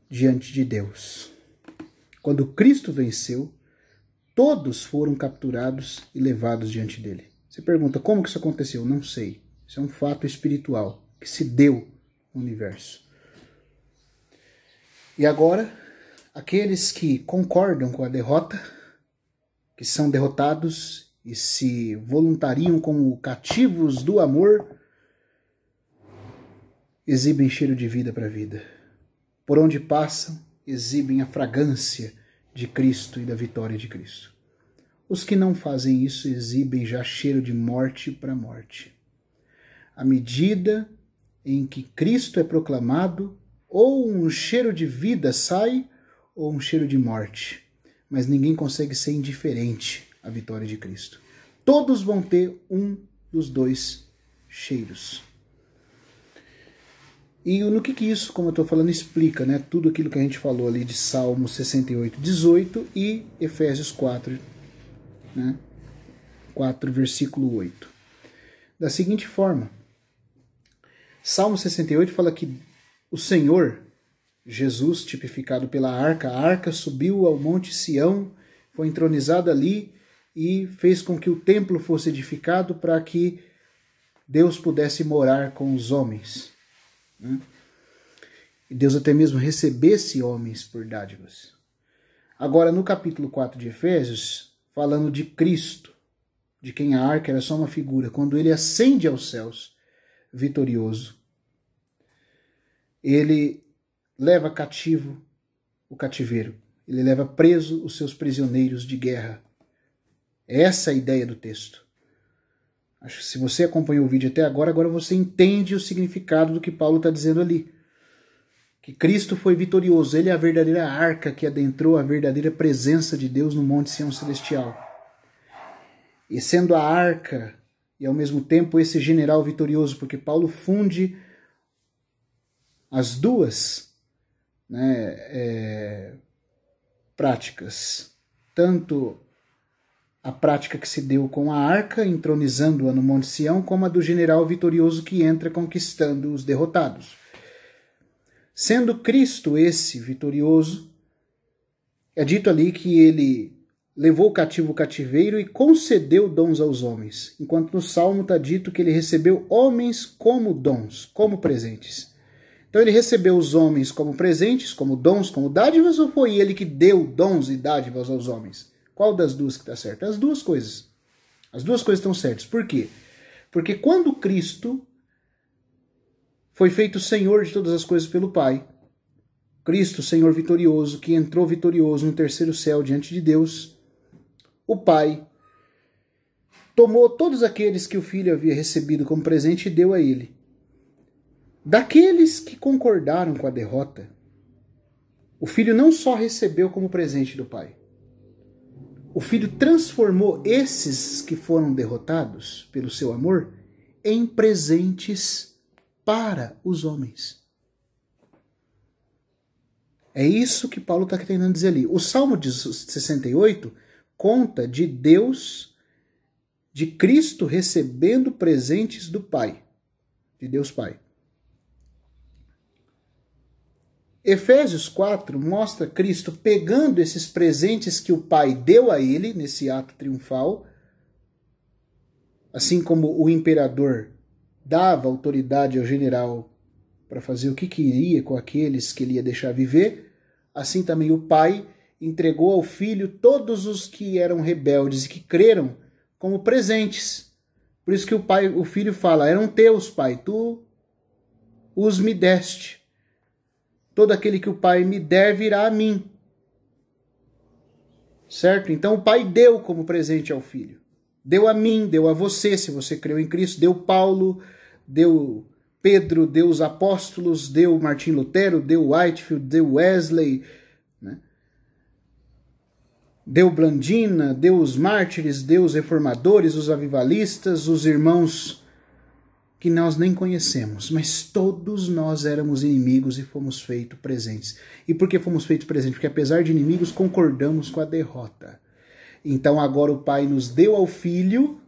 diante de Deus. Quando Cristo venceu, todos foram capturados e levados diante dele. Você pergunta, como que isso aconteceu? Não sei. Isso é um fato espiritual que se deu no universo. E agora, aqueles que concordam com a derrota, que são derrotados e se voluntariam como cativos do amor, exibem cheiro de vida para a vida. Por onde passam, exibem a fragrância de Cristo e da vitória de Cristo. Os que não fazem isso exibem já cheiro de morte para morte. À medida em que Cristo é proclamado, ou um cheiro de vida sai, ou um cheiro de morte. Mas ninguém consegue ser indiferente à vitória de Cristo. Todos vão ter um dos dois cheiros. E no que isso, como eu estou falando, explica, né? Tudo aquilo que a gente falou ali de Salmo 68, 18 e Efésios 4, né? 4, versículo 8. Da seguinte forma, Salmo 68 fala que o Senhor, Jesus, tipificado pela arca, a arca subiu ao monte Sião, foi entronizado ali e fez com que o templo fosse edificado para que Deus pudesse morar com os homens. Né? E Deus até mesmo recebesse homens por dádivas. Agora, no capítulo 4 de Efésios, falando de Cristo, de quem a arca era só uma figura, quando ele ascende aos céus, vitorioso, ele leva cativo o cativeiro, ele leva preso os seus prisioneiros de guerra. Essa é a ideia do texto. Acho que se você acompanhou o vídeo até agora você entende o significado do que Paulo está dizendo ali. Que Cristo foi vitorioso, ele é a verdadeira arca que adentrou a verdadeira presença de Deus no Monte Sião Celestial. E sendo a arca e ao mesmo tempo esse general vitorioso, porque Paulo funde as duas, né, práticas, tanto a prática que se deu com a arca, entronizando-a no Monte Sião, como a do general vitorioso que entra conquistando os derrotados. Sendo Cristo esse vitorioso, é dito ali que ele levou cativo o cativeiro e concedeu dons aos homens, enquanto no Salmo está dito que ele recebeu homens como dons, como presentes. Então ele recebeu os homens como presentes, como dons, como dádivas, ou foi ele que deu dons e dádivas aos homens? Qual das duas que está certo? As duas coisas. As duas coisas estão certas. Por quê? Porque quando Cristo foi feito Senhor de todas as coisas pelo Pai, Cristo, Senhor vitorioso, que entrou vitorioso no terceiro céu diante de Deus, o Pai tomou todos aqueles que o Filho havia recebido como presente e deu a ele. Daqueles que concordaram com a derrota, o Filho não só recebeu como presente do Pai, o Filho transformou esses que foram derrotados pelo seu amor em presentes para os homens. É isso que Paulo está tentando dizer ali. O Salmo de 68 conta de Deus, de Cristo recebendo presentes do Pai, de Deus Pai. Efésios 4 mostra Cristo pegando esses presentes que o Pai deu a ele, nesse ato triunfal, assim como o imperador dava autoridade ao general para fazer o que queria com aqueles que ele ia deixar viver, assim também o Pai entregou ao Filho todos os que eram rebeldes e que creram como presentes. Por isso que o Filho fala, eram teus, Pai, tu os me deste. todo aquele que o Pai me der virá a mim. Certo? Então o Pai deu como presente ao Filho. Deu a mim, deu a você, se você creu em Cristo, deu Paulo, deu Pedro, deu os apóstolos, deu Martim Lutero, deu Whitefield, deu Wesley, né? Deu Blandina, deu os mártires, deu os reformadores, os avivalistas, os irmãos que nós nem conhecemos, mas todos nós éramos inimigos e fomos feitos presentes. E por que fomos feitos presentes? Porque apesar de inimigos, concordamos com a derrota. Então agora o Pai nos deu ao Filho,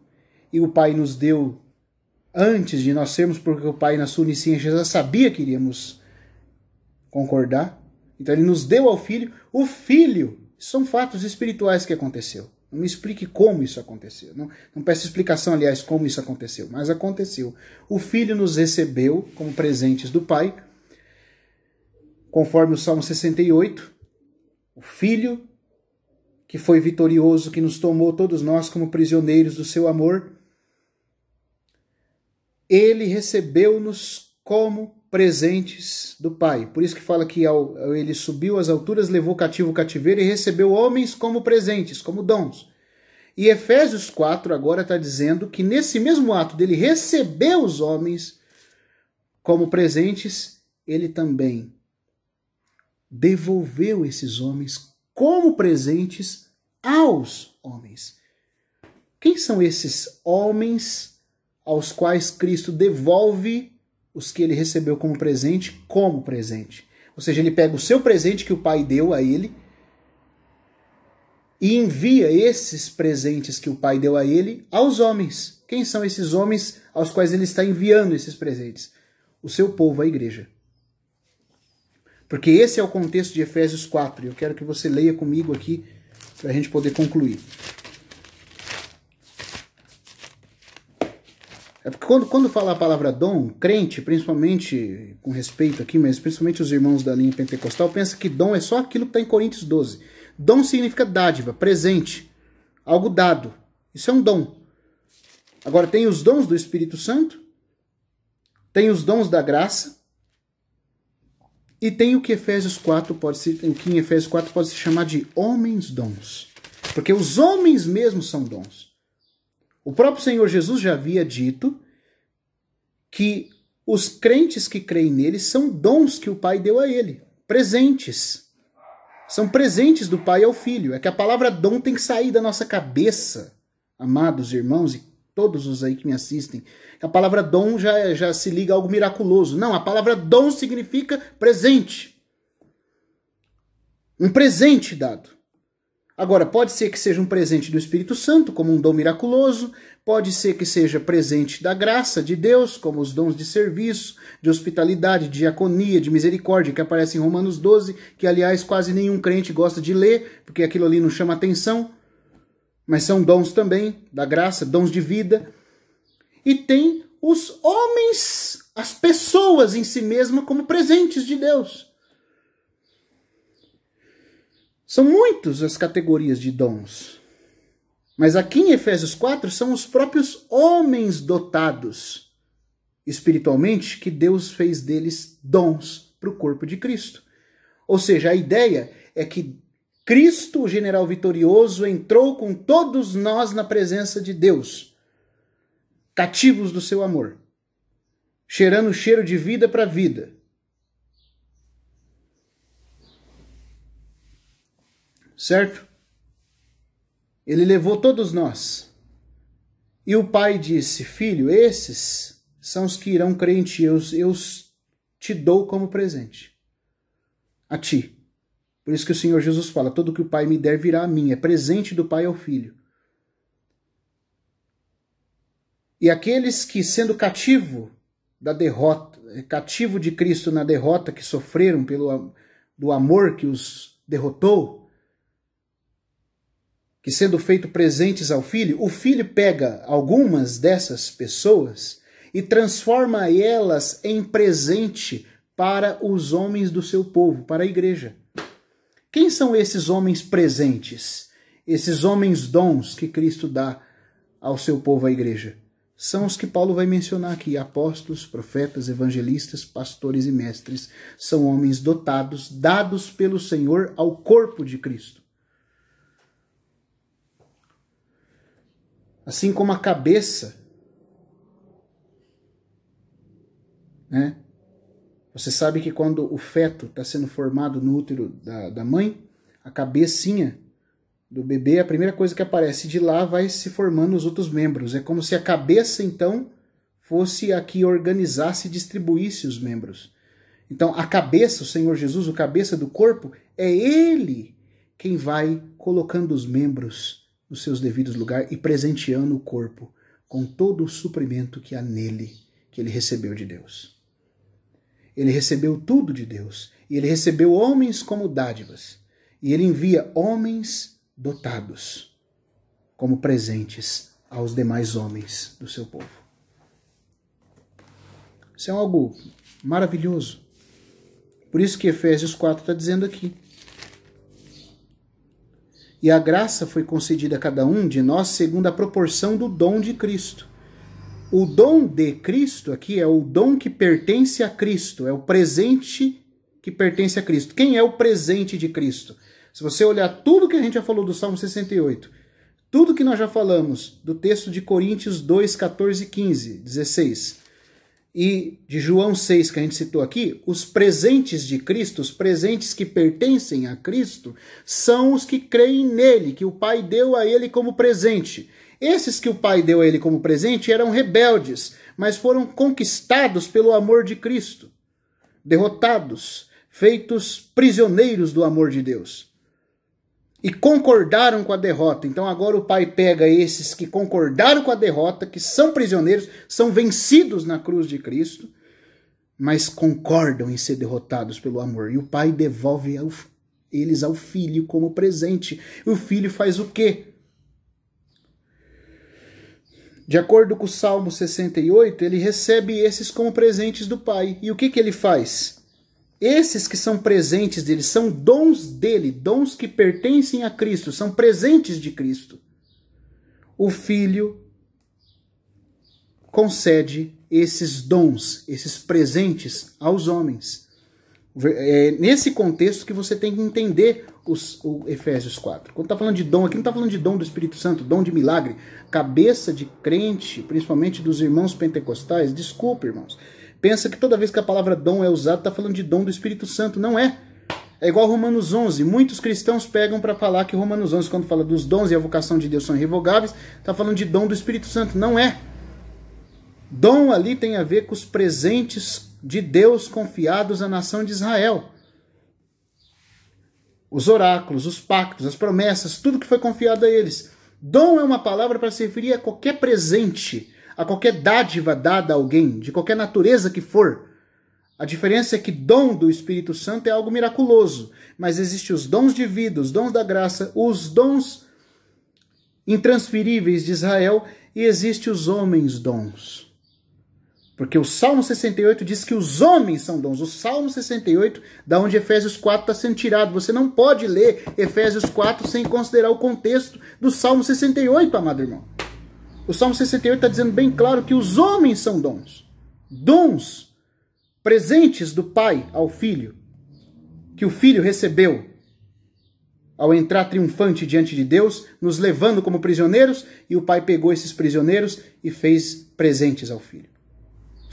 e o Pai nos deu antes de nós sermos, porque o Pai na sua onisciência já sabia que iríamos concordar. Então ele nos deu ao Filho. O Filho, são fatos espirituais que aconteceu. Não me explique como isso aconteceu. Não peço explicação, aliás, como isso aconteceu, mas aconteceu. O Filho nos recebeu como presentes do Pai, conforme o Salmo 68. O Filho, que foi vitorioso, que nos tomou todos nós como prisioneiros do seu amor, ele recebeu-nos como presentes do Pai. Por isso que fala que ele subiu às alturas, levou cativo o cativeiro e recebeu homens como presentes, como dons. E Efésios 4 agora está dizendo que nesse mesmo ato dele receber os homens como presentes, ele também devolveu esses homens como presentes aos homens. Quem são esses homens aos quais Cristo devolve os que ele recebeu como presente? Ou seja, ele pega o seu presente que o Pai deu a ele e envia esses presentes que o Pai deu a ele aos homens. Quem são esses homens aos quais ele está enviando esses presentes? O seu povo, a igreja. Porque esse é o contexto de Efésios 4. E eu quero que você leia comigo aqui para a gente poder concluir. É porque quando fala a palavra dom, crente, principalmente, com respeito aqui, mas principalmente os irmãos da linha pentecostal, pensa que dom é só aquilo que está em Coríntios 12. Dom significa dádiva, presente, algo dado. Isso é um dom. Agora, tem os dons do Espírito Santo, tem os dons da graça, e tem o que em Efésios 4 pode se chamar de homens dons. Porque os homens mesmos são dons. O próprio Senhor Jesus já havia dito que os crentes que creem nele são dons que o Pai deu a ele. Presentes. São presentes do Pai ao Filho. É que a palavra dom tem que sair da nossa cabeça, amados irmãos e todos os aí que me assistem. A palavra dom já se liga a algo miraculoso. Não, a palavra dom significa presente. Um presente dado. Agora, pode ser que seja um presente do Espírito Santo, como um dom miraculoso, pode ser que seja presente da graça de Deus, como os dons de serviço, de hospitalidade, de diaconia, de misericórdia, que aparece em Romanos 12, que, aliás, quase nenhum crente gosta de ler, porque aquilo ali não chama atenção, mas são dons também da graça, dons de vida. E tem os homens, as pessoas em si mesmas, como presentes de Deus. São muitas as categorias de dons. Mas aqui em Efésios 4 são os próprios homens dotados espiritualmente que Deus fez deles dons para o corpo de Cristo. Ou seja, a ideia é que Cristo, o general vitorioso, entrou com todos nós na presença de Deus, cativos do seu amor, cheirando o cheiro de vida para vida. Certo? Ele levou todos nós. E o Pai disse: Filho, esses são os que irão crer em ti. Eu te dou como presente. A ti. Por isso que o Senhor Jesus fala: todo que o Pai me der virá a mim. É presente do Pai ao Filho. E aqueles que, sendo cativo da derrota, cativo de Cristo na derrota que sofreram do amor que os derrotou, que sendo feito presentes ao Filho, o Filho pega algumas dessas pessoas e transforma elas em presente para os homens do seu povo, para a igreja. Quem são esses homens presentes? Esses homens dons que Cristo dá ao seu povo, à igreja? são os que Paulo vai mencionar aqui: apóstolos, profetas, evangelistas, pastores e mestres. São homens dotados, dados pelo Senhor ao corpo de Cristo. Assim como a cabeça, né? Você sabe que quando o feto está sendo formado no útero da mãe, a cabecinha do bebê, a primeira coisa que aparece de lá vai se formando os outros membros. É como se a cabeça, então, fosse a que organizasse e distribuísse os membros. Então, a cabeça, o Senhor Jesus, o cabeça do corpo, é Ele quem vai colocando os membros nos seus devidos lugares e presenteando o corpo com todo o suprimento que há nele, que ele recebeu de Deus. Ele recebeu tudo de Deus. E ele recebeu homens como dádivas. E ele envia homens dotados como presentes aos demais homens do seu povo. Isso é algo maravilhoso. Por isso que Efésios 4 está dizendo aqui: e a graça foi concedida a cada um de nós segundo a proporção do dom de Cristo. O dom de Cristo aqui é o dom que pertence a Cristo, é o presente que pertence a Cristo. Quem é o presente de Cristo? Se você olhar tudo que a gente já falou do Salmo 68, tudo que nós já falamos do texto de Coríntios 2, 14, 15, 16 e de João 6 que a gente citou aqui, os presentes de Cristo, os presentes que pertencem a Cristo, são os que creem nele, que o Pai deu a ele como presente. Esses que o Pai deu a ele como presente eram rebeldes, mas foram conquistados pelo amor de Cristo, derrotados, feitos prisioneiros do amor de Deus. E concordaram com a derrota. Então agora o Pai pega esses que concordaram com a derrota, que são prisioneiros, são vencidos na cruz de Cristo, mas concordam em ser derrotados pelo amor. E o Pai devolve eles ao Filho como presente. E o Filho faz o quê? De acordo com o Salmo 68, ele recebe esses como presentes do Pai. E o que ele faz? Esses que são presentes dele, são dons dele, dons que pertencem a Cristo, são presentes de Cristo. O Filho concede esses dons, esses presentes aos homens. É nesse contexto que você tem que entender o Efésios 4. Quando está falando de dom aqui, não está falando de dom do Espírito Santo, dom de milagre. Cabeça de crente, principalmente dos irmãos pentecostais, desculpa, irmãos, pensa que toda vez que a palavra dom é usada, está falando de dom do Espírito Santo. Não é. É igual Romanos 11. Muitos cristãos pegam para falar que Romanos 11, quando fala dos dons e a vocação de Deus são irrevogáveis, está falando de dom do Espírito Santo. Não é. Dom ali tem a ver com os presentes de Deus confiados à nação de Israel. Os oráculos, os pactos, as promessas, tudo que foi confiado a eles. Dom é uma palavra para se referir a qualquer presente, a qualquer dádiva dada a alguém, de qualquer natureza que for. A diferença é que dom do Espírito Santo é algo miraculoso, mas existem os dons de vida, os dons da graça, os dons intransferíveis de Israel e existem os homens dons. Porque o Salmo 68 diz que os homens são dons. O Salmo 68, da onde Efésios 4 está sendo tirado. Você não pode ler Efésios 4 sem considerar o contexto do Salmo 68, amado irmão. O Salmo 68 está dizendo bem claro que os homens são dons. Dons, presentes do Pai ao Filho, que o Filho recebeu ao entrar triunfante diante de Deus, nos levando como prisioneiros, e o Pai pegou esses prisioneiros e fez presentes ao Filho.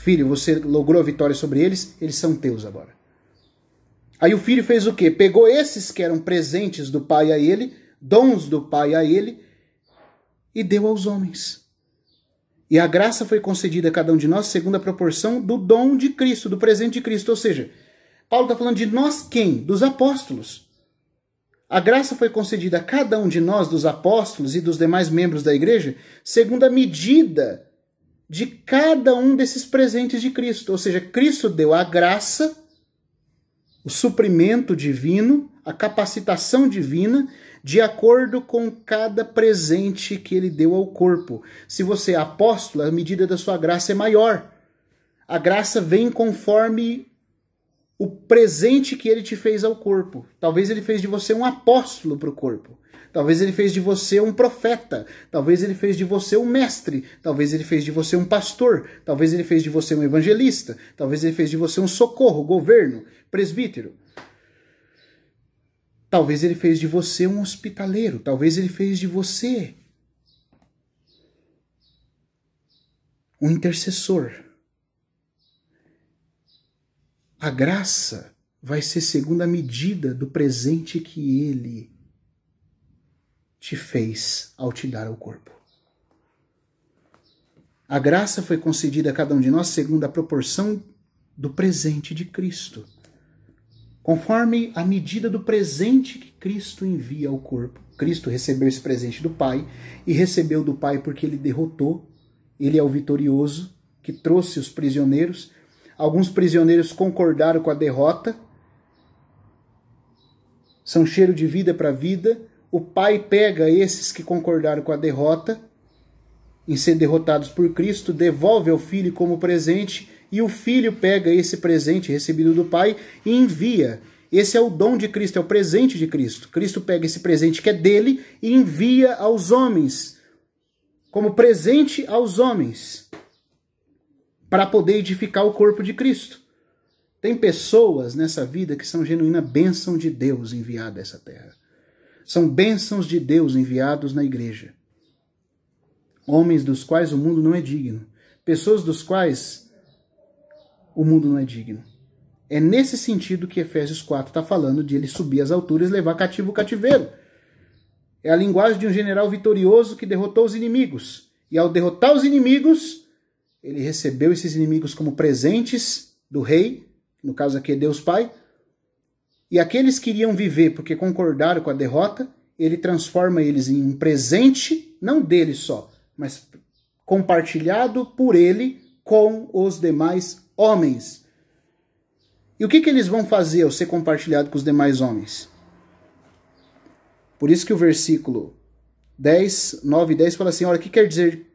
Filho, você logrou a vitória sobre eles, eles são teus agora. Aí o Filho fez o quê? Pegou esses que eram presentes do Pai a ele, dons do Pai a ele, e deu aos homens. E a graça foi concedida a cada um de nós segundo a proporção do dom de Cristo, do presente de Cristo. Ou seja, Paulo está falando de nós quem? Dos apóstolos. A graça foi concedida a cada um de nós, dos apóstolos e dos demais membros da igreja, segundo a medida de cada um desses presentes de Cristo. Ou seja, Cristo deu a graça, o suprimento divino, a capacitação divina, de acordo com cada presente que ele deu ao corpo. Se você é apóstolo, a medida da sua graça é maior. A graça vem conforme o presente que ele te fez ao corpo. Talvez ele fez de você um apóstolo para o corpo. talvez ele fez de você um profeta, talvez ele fez de você um mestre, talvez ele fez de você um pastor, talvez ele fez de você um evangelista, talvez ele fez de você um socorro, governo, presbítero. Talvez ele fez de você um hospitaleiro, talvez ele fez de você um intercessor. A graça vai ser segundo a medida do presente que ele te fez ao te dar o corpo. A graça foi concedida a cada um de nós segundo a proporção do presente de Cristo, conforme a medida do presente que Cristo envia ao corpo. Cristo recebeu esse presente do Pai e recebeu do Pai porque ele derrotou, ele é o vitorioso que trouxe os prisioneiros. Alguns prisioneiros concordaram com a derrota, são cheiro de vida para vida. O Pai pega esses que concordaram com a derrota, em ser derrotados por Cristo, devolve ao Filho como presente, e o Filho pega esse presente recebido do Pai e envia. Esse é o dom de Cristo, é o presente de Cristo. Cristo pega esse presente que é dele e envia aos homens, como presente aos homens, para poder edificar o corpo de Cristo. Tem pessoas nessa vida que são genuína bênção de Deus enviada a essa terra. São bênçãos de Deus enviados na igreja. Homens dos quais o mundo não é digno. Pessoas dos quais o mundo não é digno. É nesse sentido que Efésios 4 está falando de ele subir às alturas e levar cativo o cativeiro. É a linguagem de um general vitorioso que derrotou os inimigos. E ao derrotar os inimigos, ele recebeu esses inimigos como presentes do rei, no caso aqui é Deus Pai, e aqueles que iriam viver porque concordaram com a derrota, ele transforma eles em um presente, não dele só, mas compartilhado por ele com os demais homens. E o que eles vão fazer ao ser compartilhado com os demais homens? Por isso que o versículo 10, 9 e 10 fala assim, ora, o que quer dizer?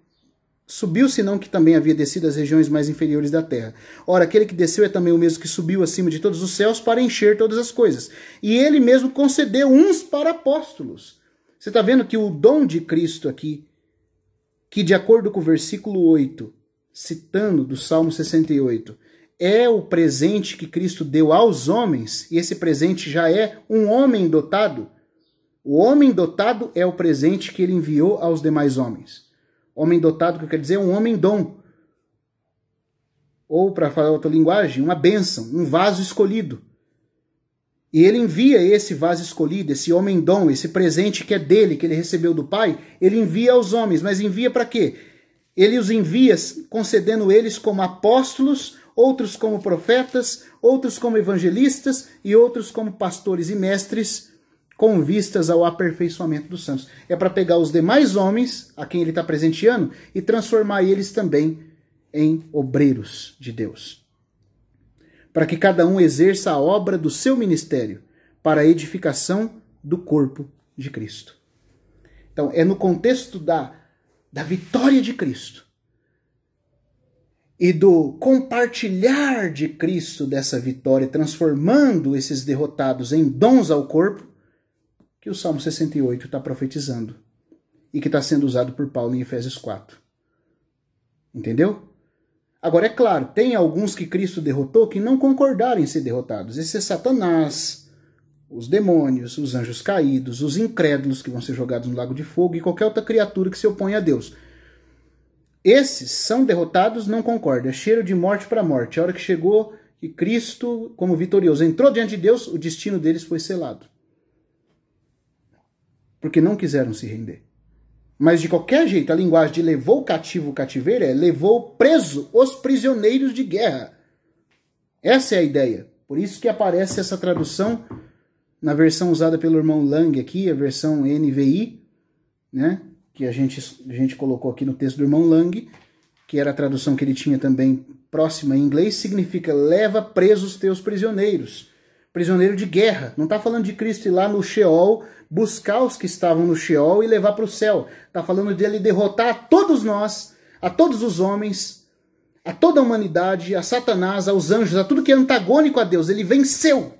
Subiu, senão que também havia descido às regiões mais inferiores da terra. Ora, aquele que desceu é também o mesmo que subiu acima de todos os céus para encher todas as coisas. E ele mesmo concedeu uns para apóstolos. Você está vendo que o dom de Cristo aqui, que de acordo com o versículo 8, citando do Salmo 68, é o presente que Cristo deu aos homens, e esse presente já é um homem dotado. O homem dotado é o presente que ele enviou aos demais homens. Homem dotado, que quer dizer, um homem dom. Ou, para falar outra linguagem, uma bênção, um vaso escolhido. E ele envia esse vaso escolhido, esse homem dom, esse presente que é dele, que ele recebeu do Pai, ele envia aos homens. Mas envia para quê? Ele os envia concedendo eles como apóstolos, outros como profetas, outros como evangelistas e outros como pastores e mestres, com vistas ao aperfeiçoamento dos santos. É para pegar os demais homens, a quem ele está presenteando, e transformar eles também em obreiros de Deus. Para que cada um exerça a obra do seu ministério, para a edificação do corpo de Cristo. Então, é no contexto da vitória de Cristo e do compartilhar de Cristo dessa vitória, transformando esses derrotados em dons ao corpo, que o Salmo 68 está profetizando e que está sendo usado por Paulo em Efésios 4. Entendeu? Agora, é claro, tem alguns que Cristo derrotou que não concordaram em ser derrotados. Esse é Satanás, os demônios, os anjos caídos, os incrédulos que vão ser jogados no lago de fogo e qualquer outra criatura que se opõe a Deus. Esses são derrotados, não concordam. É cheiro de morte para morte. A hora que chegou que Cristo, como vitorioso, entrou diante de Deus, o destino deles foi selado. Porque não quiseram se render. Mas de qualquer jeito, a linguagem de levou cativo o cativeiro é levou preso os prisioneiros de guerra. Essa é a ideia. Por isso que aparece essa tradução na versão usada pelo irmão Lang aqui, a versão NVI, né? Que a gente colocou aqui no texto do irmão Lang, que era a tradução que ele tinha também próxima em inglês, significa leva presos os teus prisioneiros. Prisioneiro de guerra. Não está falando de Cristo ir lá no Sheol, buscar os que estavam no Sheol e levar para o céu. Está falando dele derrotar a todos nós, a todos os homens, a toda a humanidade, a Satanás, aos anjos, a tudo que é antagônico a Deus. Ele venceu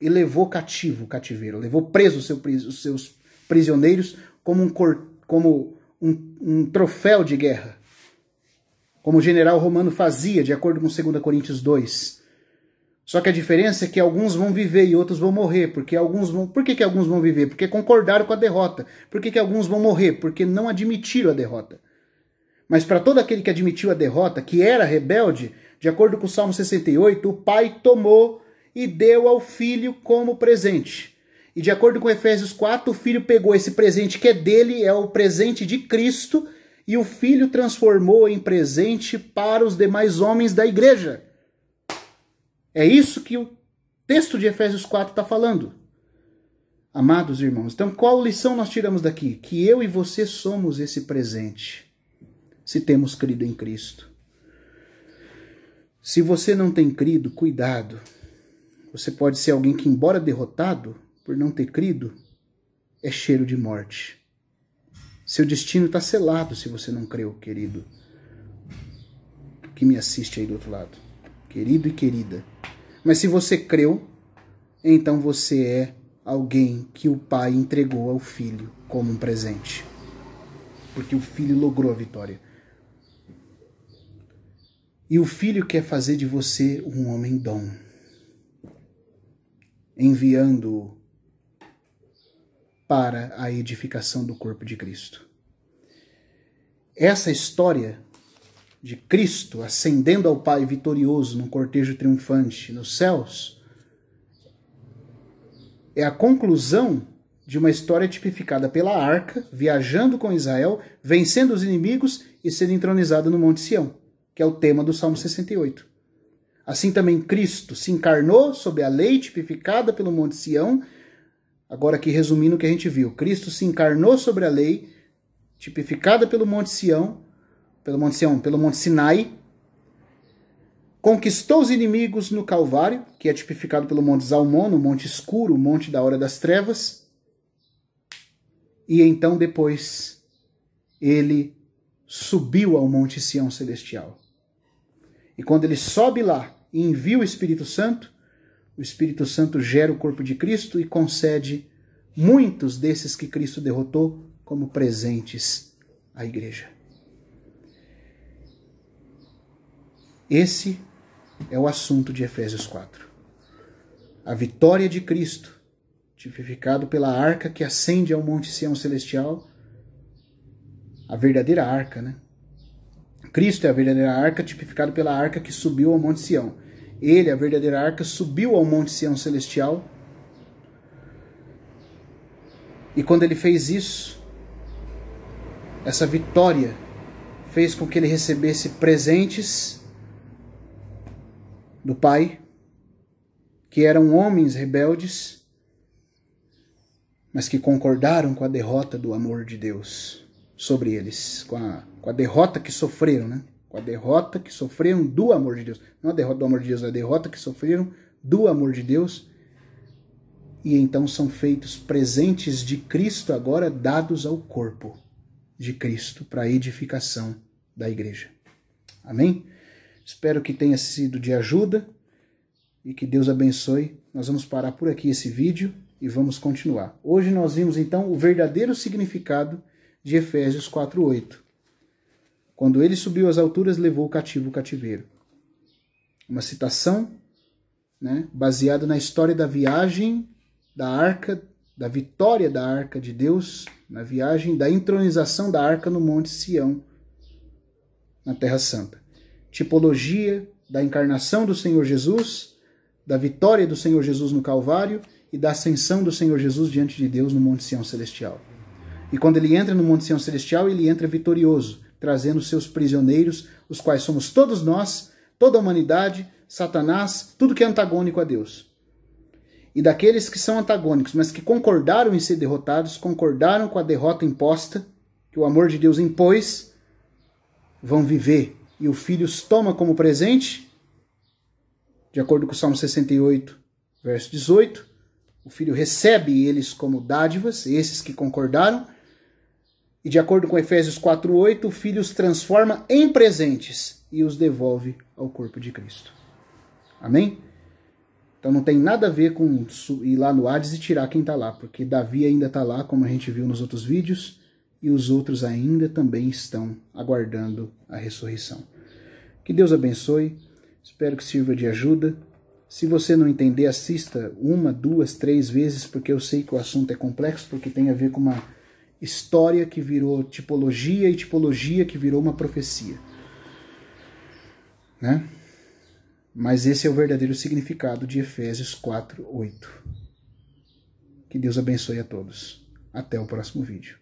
e levou cativo o cativeiro, levou preso os seus prisioneiros como um troféu de guerra, como o general romano fazia, de acordo com 2 Coríntios 2. Só que a diferença é que alguns vão viver e outros vão morrer. Por que alguns vão viver? Porque concordaram com a derrota. Por que alguns vão morrer? Porque não admitiram a derrota. Mas para todo aquele que admitiu a derrota, que era rebelde, de acordo com o Salmo 68, o pai tomou e deu ao filho como presente. E de acordo com Efésios 4, o filho pegou esse presente que é dele, é o presente de Cristo, e o filho transformou em presente para os demais homens da igreja. É isso que o texto de Efésios 4 está falando. Amados irmãos, então qual lição nós tiramos daqui? Que eu e você somos esse presente, se temos crido em Cristo. Se você não tem crido, cuidado. Você pode ser alguém que, embora derrotado, por não ter crido, é cheiro de morte. Seu destino está selado se você não creu, querido, que me assiste aí do outro lado. Querido e querida. Mas se você creu, então você é alguém que o pai entregou ao filho como um presente. Porque o filho logrou a vitória. E o filho quer fazer de você um homem bom, enviando-o para a edificação do corpo de Cristo. Essa história de Cristo ascendendo ao Pai vitorioso num cortejo triunfante nos céus é a conclusão de uma história tipificada pela arca, viajando com Israel, vencendo os inimigos e sendo entronizado no Monte Sião, que é o tema do Salmo 68. Assim também Cristo se encarnou sob a lei tipificada pelo Monte Sião. Agora aqui resumindo o que a gente viu. Cristo se encarnou sobre a lei tipificada pelo Monte Sião, pelo Monte Sinai, conquistou os inimigos no Calvário, que é tipificado pelo Monte Zalmon, o Monte Escuro, o Monte da Hora das Trevas, e então depois ele subiu ao Monte Sião Celestial. E quando ele sobe lá e envia o Espírito Santo gera o corpo de Cristo e concede muitos desses que Cristo derrotou como presentes à igreja. Esse é o assunto de Efésios 4. A vitória de Cristo, tipificado pela arca que ascende ao Monte Sião Celestial, a verdadeira arca, né? Cristo é a verdadeira arca, tipificado pela arca que subiu ao Monte Sião. Ele, a verdadeira arca, subiu ao Monte Sião Celestial. E quando ele fez isso, essa vitória fez com que ele recebesse presentes do Pai, que eram homens rebeldes, mas que concordaram com a derrota do amor de Deus sobre eles, com a derrota que sofreram, né? Com a derrota que sofreram do amor de Deus. Não a derrota do amor de Deus, a derrota que sofreram do amor de Deus. E então são feitos presentes de Cristo agora dados ao corpo de Cristo para a edificação da igreja. Amém? Espero que tenha sido de ajuda e que Deus abençoe. Nós vamos parar por aqui esse vídeo e vamos continuar. Hoje nós vimos então o verdadeiro significado de Efésios 4:8. Quando ele subiu às alturas, levou o cativo o cativeiro. Uma citação, né, baseada na história da viagem da arca, da vitória da arca de Deus, na viagem da entronização da arca no Monte Sião, na Terra Santa. Tipologia da encarnação do Senhor Jesus, da vitória do Senhor Jesus no Calvário e da ascensão do Senhor Jesus diante de Deus no Monte Sião Celestial. E quando ele entra no Monte Sião Celestial, ele entra vitorioso, trazendo seus prisioneiros, os quais somos todos nós, toda a humanidade, Satanás, tudo que é antagônico a Deus. E daqueles que são antagônicos, mas que concordaram em ser derrotados, concordaram com a derrota imposta, que o amor de Deus impôs, vão viver. E o Filho os toma como presente, de acordo com o Salmo 68, verso 18. O Filho recebe eles como dádivas, esses que concordaram. E de acordo com Efésios 4:8, o Filho os transforma em presentes e os devolve ao corpo de Cristo. Amém? Então não tem nada a ver com ir lá no Hades e tirar quem está lá, porque Davi ainda está lá, como a gente viu nos outros vídeos, e os outros ainda também estão aguardando a ressurreição. Que Deus abençoe, espero que sirva de ajuda. Se você não entender, assista 1, 2, 3 vezes, porque eu sei que o assunto é complexo, porque tem a ver com uma história que virou tipologia e tipologia que virou uma profecia, né? Mas esse é o verdadeiro significado de Efésios 4:8. Que Deus abençoe a todos. Até o próximo vídeo.